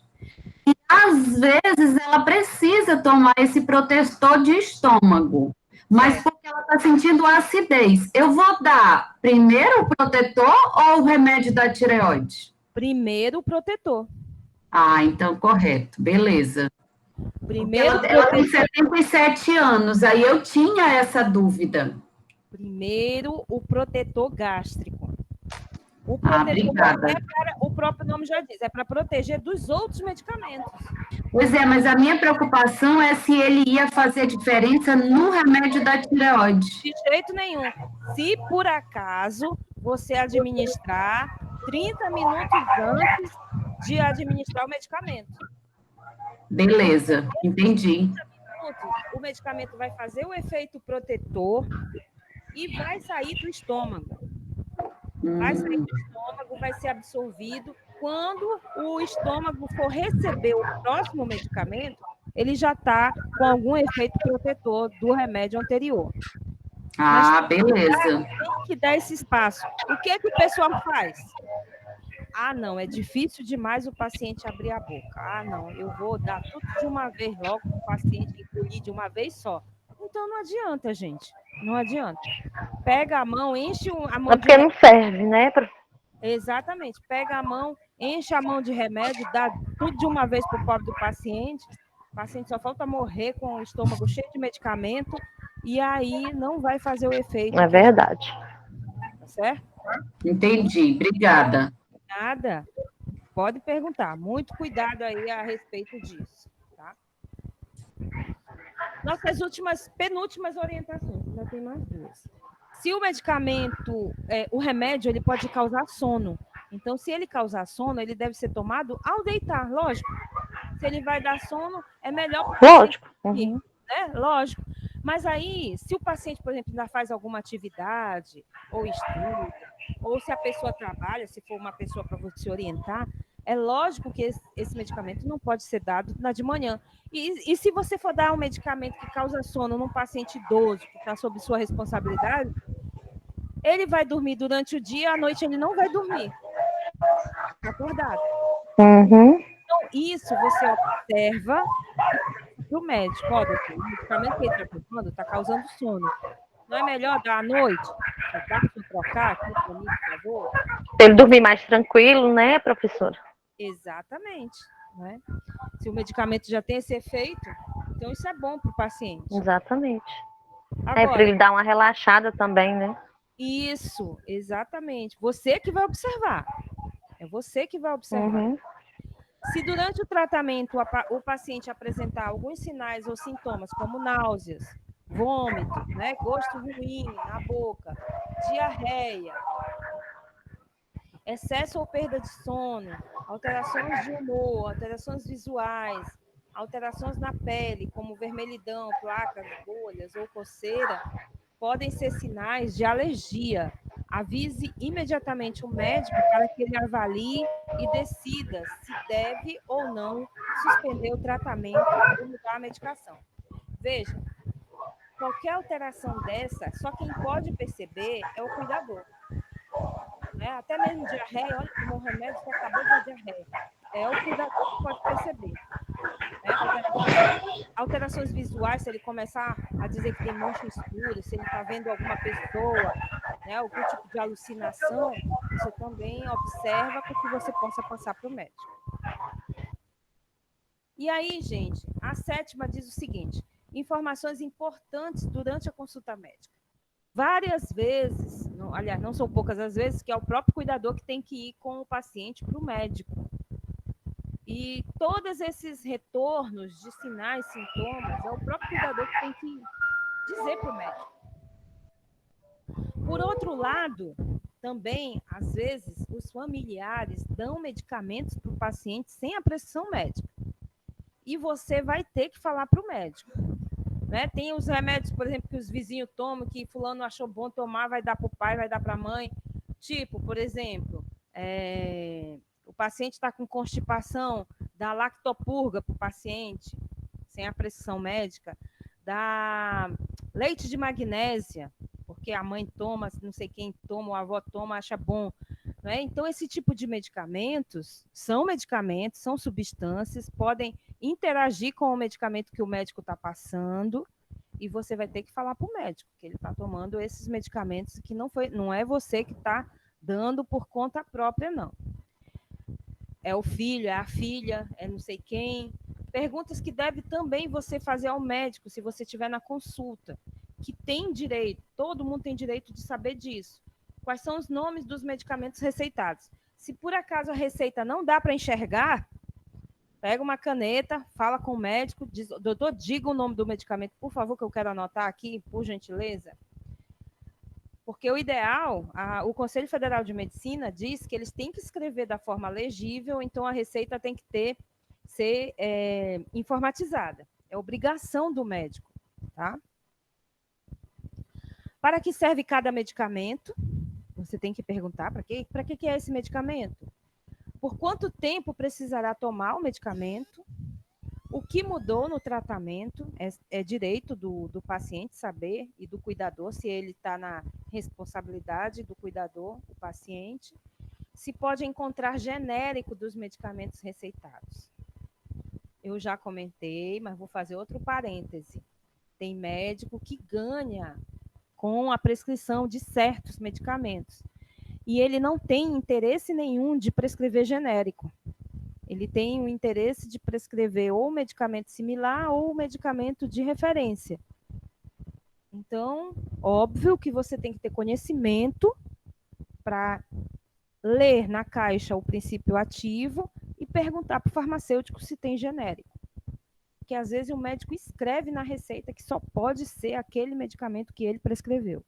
E, às vezes, ela precisa tomar esse protetor de estômago, mas porque ela está sentindo acidez. Eu vou dar primeiro o protetor ou o remédio da tireoide? Primeiro o protetor. Ah, então, correto. Beleza. Primeiro Ela tem 77 anos, aí eu tinha essa dúvida. Primeiro, o protetor gástrico. O Obrigada. o próprio nome já diz, é para proteger dos outros medicamentos. Pois é, mas a minha preocupação é se ele ia fazer diferença no remédio da tireoide. De jeito nenhum. Se por acaso você administrar 30 minutos antes de administrar o medicamento. Beleza, entendi. 30 minutos, o medicamento vai fazer o efeito protetor e vai sair do estômago. Vai sair do estômago, vai ser absorvido. Quando o estômago for receber o próximo medicamento, ele já está com algum efeito protetor do remédio anterior. Ah, beleza. Tem que dar esse espaço. O que é que o pessoal faz? Ah, não, é difícil demais o paciente abrir a boca. Ah, não, eu vou dar tudo de uma vez logo para o paciente engolir de uma vez só. Então não adianta, gente. Não adianta. Pega a mão, enche a mão. É porque não serve, né? Exatamente. Pega a mão, enche a mão de remédio, dá tudo de uma vez para o pobre do paciente. O paciente só falta morrer com o estômago cheio de medicamento e aí não vai fazer o efeito. É verdade. Tá certo? Entendi. Obrigada. Nada. Pode perguntar. Muito cuidado aí a respeito disso, tá? Nossas penúltimas orientações, ainda tem mais duas. Se o medicamento, o remédio, ele pode causar sono. Então, se ele causar sono, ele deve ser tomado ao deitar, lógico. Se ele vai dar sono, é melhor... Lógico. Uhum. Né? Lógico. Mas aí, se o paciente, por exemplo, ainda faz alguma atividade, ou estuda, ou se a pessoa trabalha, se for uma pessoa para você orientar, é lógico que esse medicamento não pode ser dado de manhã. E se você for dar um medicamento que causa sono num paciente idoso, que está sob sua responsabilidade, ele vai dormir durante o dia, à noite ele não vai dormir. Está acordado. Uhum. Então, isso você observa do médico. Ó, doutor, o medicamento que ele está tomando está causando sono. Não é melhor dar à noite? Dá para trocar aqui comigo, por favor? Pra ele dormir mais tranquilo, né, professora? Exatamente. Né? Se o medicamento já tem esse efeito, então isso é bom para o paciente. Exatamente. Agora, para ele dar uma relaxada também, né? Isso, exatamente. Você que vai observar. É você que vai observar. Uhum. Se durante o tratamento o paciente apresentar alguns sinais ou sintomas, como náuseas, vômito, né, gosto ruim na boca, diarreia, excesso ou perda de sono, alterações de humor, alterações visuais, alterações na pele, como vermelhidão, placas, bolhas ou coceira, podem ser sinais de alergia. Avise imediatamente o médico para que ele avalie e decida se deve ou não suspender o tratamento ou mudar a medicação. Veja, qualquer alteração dessa, só quem pode perceber é o cuidador. Né? Até mesmo diarreia, olha como o remédio que acabou de dar diarreia. É o cuidador que pode perceber. Alterações visuais, se ele começar a dizer que tem mancha escura, se ele está vendo alguma pessoa, né, algum tipo de alucinação, você também observa para que você possa passar para o médico. E aí, gente, a 7ª diz o seguinte: informações importantes durante a consulta médica. Várias vezes, aliás, não são poucas as vezes, que é o próprio cuidador que tem que ir com o paciente para o médico. E todos esses retornos de sinais, sintomas, é o próprio cuidador que tem que dizer para o médico. Por outro lado, também, às vezes, os familiares dão medicamentos para o paciente sem a prescrição médica. E você vai ter que falar para o médico. Né? Tem os remédios, por exemplo, que os vizinhos tomam, que fulano achou bom tomar, vai dar para o pai, vai dar para a mãe. Tipo, por exemplo, o paciente está com constipação, dá lactopurga para o paciente, sem a prescrição médica, dá leite de magnésia, porque a mãe toma, não sei quem toma, o avô toma, acha bom. Né? Então, esse tipo de medicamentos, são substâncias, podem interagir com o medicamento que o médico está passando, e você vai ter que falar para o médico que ele está tomando esses medicamentos que não é você que está dando por conta própria, não. É o filho, é a filha, é não sei quem. Perguntas que deve também você fazer ao médico, se você estiver na consulta, que tem direito, todo mundo tem direito de saber disso. Quais são os nomes dos medicamentos receitados? Se por acaso a receita não dá para enxergar, pega uma caneta, fala com o médico, diz: doutor, diga o nome do medicamento, por favor, que eu quero anotar aqui, por gentileza. Porque o ideal, o Conselho Federal de Medicina diz que eles têm que escrever da forma legível, então a receita tem que ser informatizada. É obrigação do médico, tá? Para que serve cada medicamento? Você tem que perguntar para que é esse medicamento? Por quanto tempo precisará tomar o medicamento? O que mudou no tratamento? É direito do paciente saber e do cuidador, se ele está na responsabilidade do cuidador, o paciente. Se pode encontrar genérico dos medicamentos receitados. Eu já comentei, mas vou fazer outro parêntese. Tem médico que ganha com a prescrição de certos medicamentos. E ele não tem interesse nenhum de prescrever genérico. Ele tem o interesse de prescrever ou medicamento similar ou medicamento de referência. Então, óbvio que você tem que ter conhecimento para ler na caixa o princípio ativo e perguntar para o farmacêutico se tem genérico. Porque às vezes o médico escreve na receita que só pode ser aquele medicamento que ele prescreveu.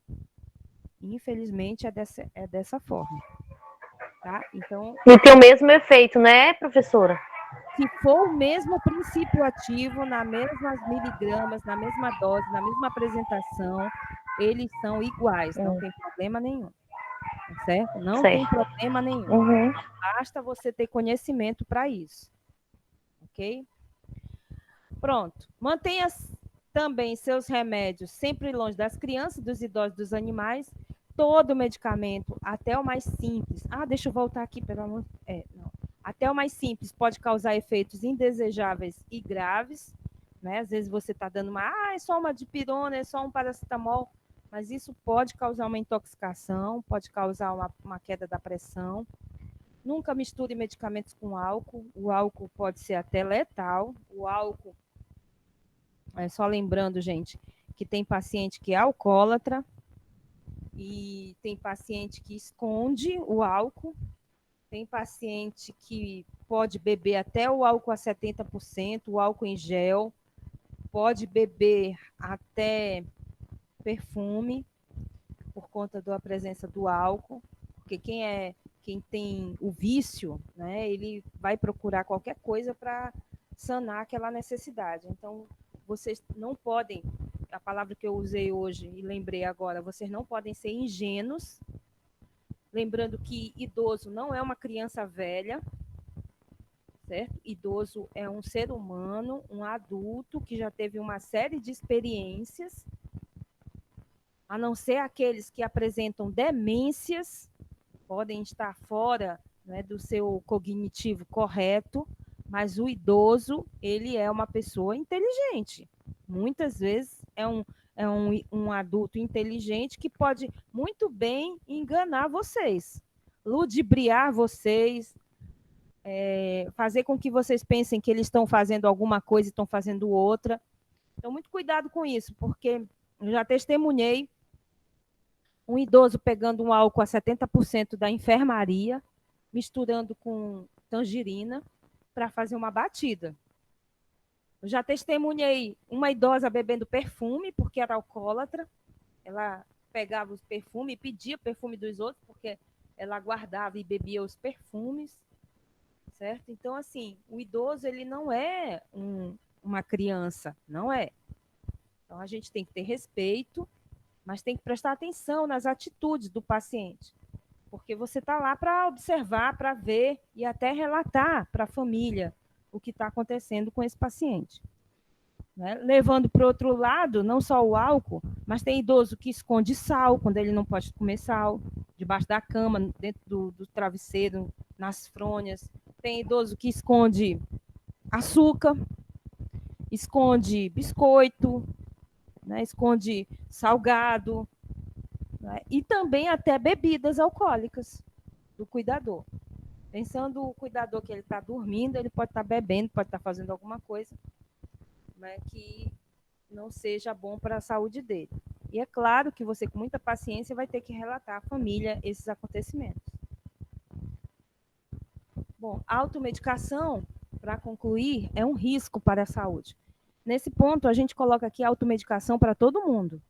Infelizmente, é dessa forma. Tá? Então, e tem o mesmo efeito, né, professora? Se for o mesmo princípio ativo, nas mesmas miligramas, na mesma dose, na mesma apresentação, eles são iguais, não tem problema nenhum. Tá certo? Não tem problema nenhum. Uhum. Basta você ter conhecimento para isso. Ok? Pronto. Mantenha também seus remédios sempre longe das crianças, dos idosos, dos animais. Todo medicamento, até o mais simples. Deixa eu voltar aqui, pelo amor. Não. Até o mais simples pode causar efeitos indesejáveis e graves. Né? Às vezes você está dando é só uma dipirona, é só um paracetamol, mas isso pode causar uma intoxicação, pode causar uma queda da pressão. Nunca misture medicamentos com álcool. O álcool pode ser até letal. O álcool, só lembrando, gente, que tem paciente que é alcoólatra e tem paciente que esconde o álcool. Tem paciente que pode beber até o álcool a 70%, o álcool em gel, pode beber até perfume por conta da presença do álcool, porque quem tem o vício, né, ele vai procurar qualquer coisa para sanar aquela necessidade. Então, vocês não podem, a palavra que eu usei hoje e lembrei agora, vocês não podem ser ingênuos. Lembrando que idoso não é uma criança velha, certo? Idoso é um ser humano, um adulto que já teve uma série de experiências, a não ser aqueles que apresentam demências, podem estar fora, né, do seu cognitivo correto, Mas o idoso, ele é uma pessoa inteligente. Muitas vezes é um adulto inteligente que pode muito bem enganar vocês, ludibriar vocês, fazer com que vocês pensem que eles estão fazendo alguma coisa e estão fazendo outra. Então, muito cuidado com isso, porque eu já testemunhei um idoso pegando um álcool a 70% da enfermaria, misturando com tangerina para fazer uma batida. Eu já testemunhei uma idosa bebendo perfume, porque era alcoólatra. Ela pegava os perfumes e pedia perfume dos outros, porque ela guardava e bebia os perfumes, certo? Então, assim, o idoso, ele não é uma criança, não é. Então, a gente tem que ter respeito, mas tem que prestar atenção nas atitudes do paciente, porque você está lá para observar, para ver e até relatar para a família o que está acontecendo com esse paciente. Né? Levando para o outro lado, não só o álcool, mas tem idoso que esconde sal, quando ele não pode comer sal, debaixo da cama, dentro do travesseiro, nas fronhas. Tem idoso que esconde açúcar, esconde biscoito, né? Esconde salgado, né? E também até bebidas alcoólicas do cuidador. Pensando o cuidador que ele está dormindo, ele pode estar bebendo, pode estar fazendo alguma coisa, né, que não seja bom para a saúde dele. E é claro que você, com muita paciência, vai ter que relatar à família esses acontecimentos. Bom, a automedicação, para concluir, é um risco para a saúde. Nesse ponto, a gente coloca aqui a automedicação para todo mundo.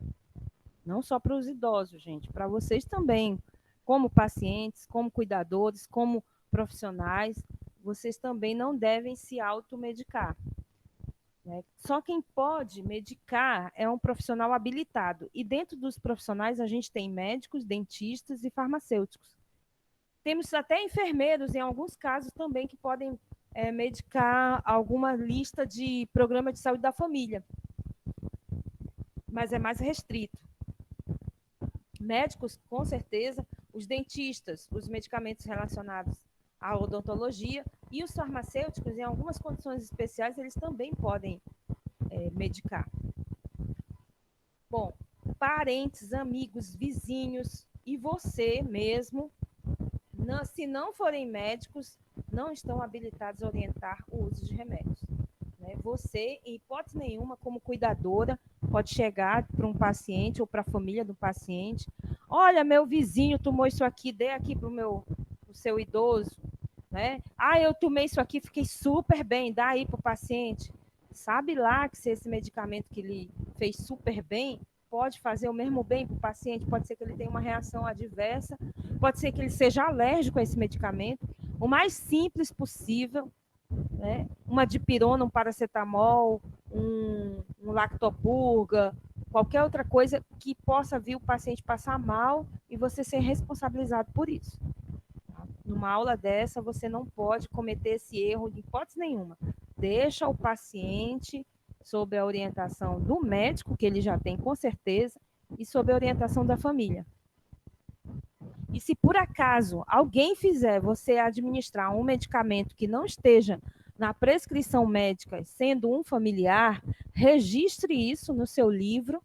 Não só para os idosos, gente, para vocês também, como pacientes, como cuidadores, como profissionais, vocês também não devem se automedicar. Né? Só quem pode medicar é um profissional habilitado. E dentro dos profissionais, a gente tem médicos, dentistas e farmacêuticos. Temos até enfermeiros, em alguns casos, também, que podem medicar alguma lista de programa de saúde da família. Mas é mais restrito. Médicos, com certeza, os dentistas, os medicamentos relacionados à odontologia e os farmacêuticos, em algumas condições especiais, eles também podem medicar. Bom, parentes, amigos, vizinhos e você mesmo, se não forem médicos, não estão habilitados a orientar o uso de remédios. Né? Você, em hipótese nenhuma, como cuidadora, pode chegar para um paciente ou para a família do paciente: olha, meu vizinho tomou isso aqui, dê aqui para o seu idoso. Né? Eu tomei isso aqui, fiquei super bem, dá aí para o paciente. Sabe lá que se esse medicamento que ele fez super bem pode fazer o mesmo bem para o paciente, pode ser que ele tenha uma reação adversa, pode ser que ele seja alérgico a esse medicamento. O mais simples possível, né? Uma dipirona, um paracetamol, um lactopurga, qualquer outra coisa que possa vir o paciente passar mal e você ser responsabilizado por isso. Numa aula dessa, você não pode cometer esse erro de hipótese nenhuma. Deixa o paciente sob a orientação do médico, que ele já tem com certeza, e sob a orientação da família. E se por acaso alguém fizer você administrar um medicamento que não esteja na prescrição médica, sendo um familiar, registre isso no seu livro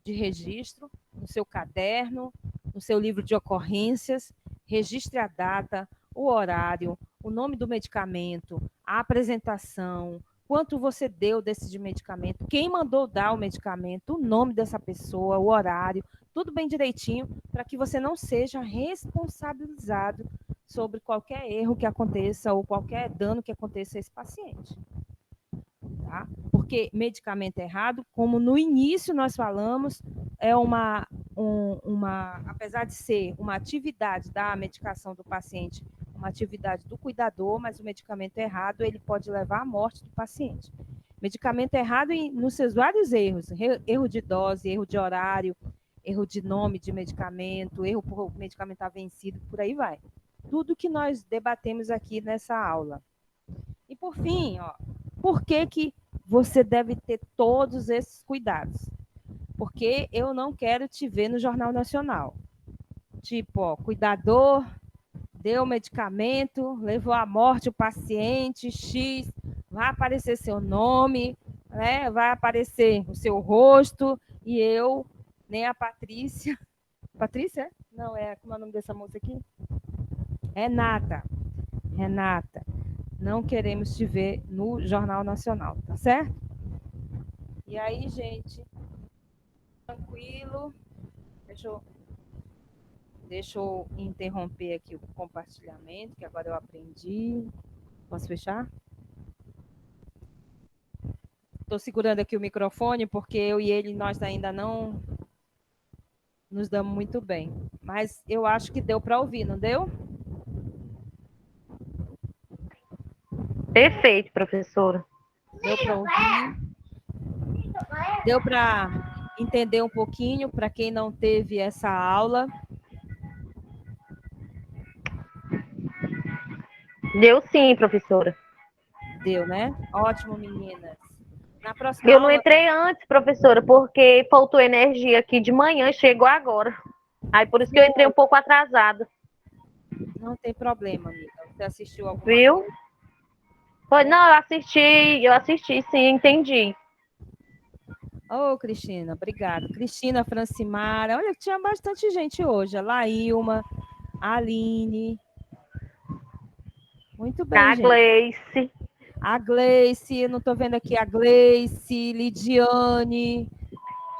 de registro, no seu caderno, no seu livro de ocorrências, registre a data, o horário, o nome do medicamento, a apresentação, quanto você deu desse medicamento, quem mandou dar o medicamento, o nome dessa pessoa, o horário, tudo bem direitinho, para que você não seja responsabilizado sobre qualquer erro que aconteça ou qualquer dano que aconteça a esse paciente. Tá? Porque medicamento errado, como no início nós falamos, é apesar de ser uma atividade da medicação do paciente, uma atividade do cuidador, mas o medicamento errado, ele pode levar à morte do paciente. Medicamento errado nos seus vários erros, erro de dose, erro de horário, erro de nome de medicamento, erro por o medicamento estar vencido, por aí vai. Tudo que nós debatemos aqui nessa aula. E por fim, por que você deve ter todos esses cuidados? Porque eu não quero te ver no Jornal Nacional. Tipo, cuidador deu o medicamento, levou à morte o paciente X, vai aparecer seu nome, né? Vai aparecer o seu rosto, e eu, nem a Patrícia. Patrícia? Não, como é o nome dessa moça aqui? Renata. Renata, não queremos te ver no Jornal Nacional, tá certo? E aí, gente, tranquilo. Deixa eu interromper aqui o compartilhamento, que agora eu aprendi. Posso fechar? Estou segurando aqui o microfone, porque eu e ele, nós ainda não nos damos muito bem. Mas eu acho que deu para ouvir, não deu? Perfeito, professora. Deu para ouvir? Deu para entender um pouquinho, para quem não teve essa aula? Deu sim, professora. Deu, né? Ótimo, meninas. Na próxima Eu não aula... entrei antes, professora, porque faltou energia aqui de manhã e chegou agora. Aí por isso que eu entrei um pouco atrasada. Não tem problema, amiga. Você assistiu alguma Viu? coisa? Foi, não, eu assisti, sim, entendi. Ô, Cristina, obrigada. Cristina Francimara, olha, tinha bastante gente hoje. A Laílma, a Aline. Muito bem, A gente. Gleice. A Gleice, eu não estou vendo aqui a Gleice, Lidiane.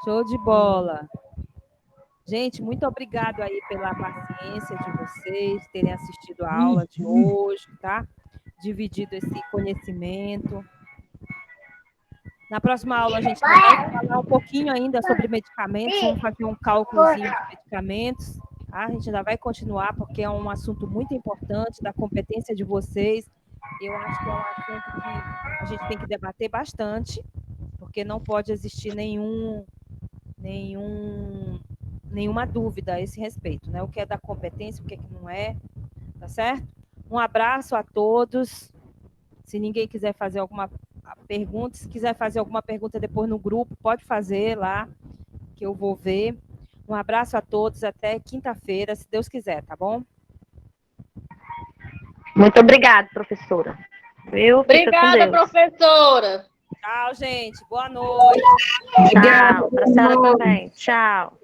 Show de bola. Gente, muito obrigado aí pela paciência de vocês, terem assistido a aula de hoje, tá? Dividido esse conhecimento. Na próxima aula, a gente vai falar um pouquinho ainda sobre medicamentos, vamos fazer um cálculozinho de medicamentos, tá? A gente ainda vai continuar, porque é um assunto muito importante, da competência de vocês. Eu acho que é um assunto que a gente tem que debater bastante, porque não pode existir nenhuma dúvida a esse respeito, né? O que é da competência, o que é que não é, tá certo? Um abraço a todos. Se ninguém quiser fazer alguma pergunta, se quiser fazer alguma pergunta depois no grupo, pode fazer lá, que eu vou ver. Um abraço a todos, até quinta-feira, se Deus quiser, tá bom? Muito obrigada, professora. Viu? Obrigada, professora. Tchau, gente. Boa noite. Tchau. Para a senhora também. Tchau.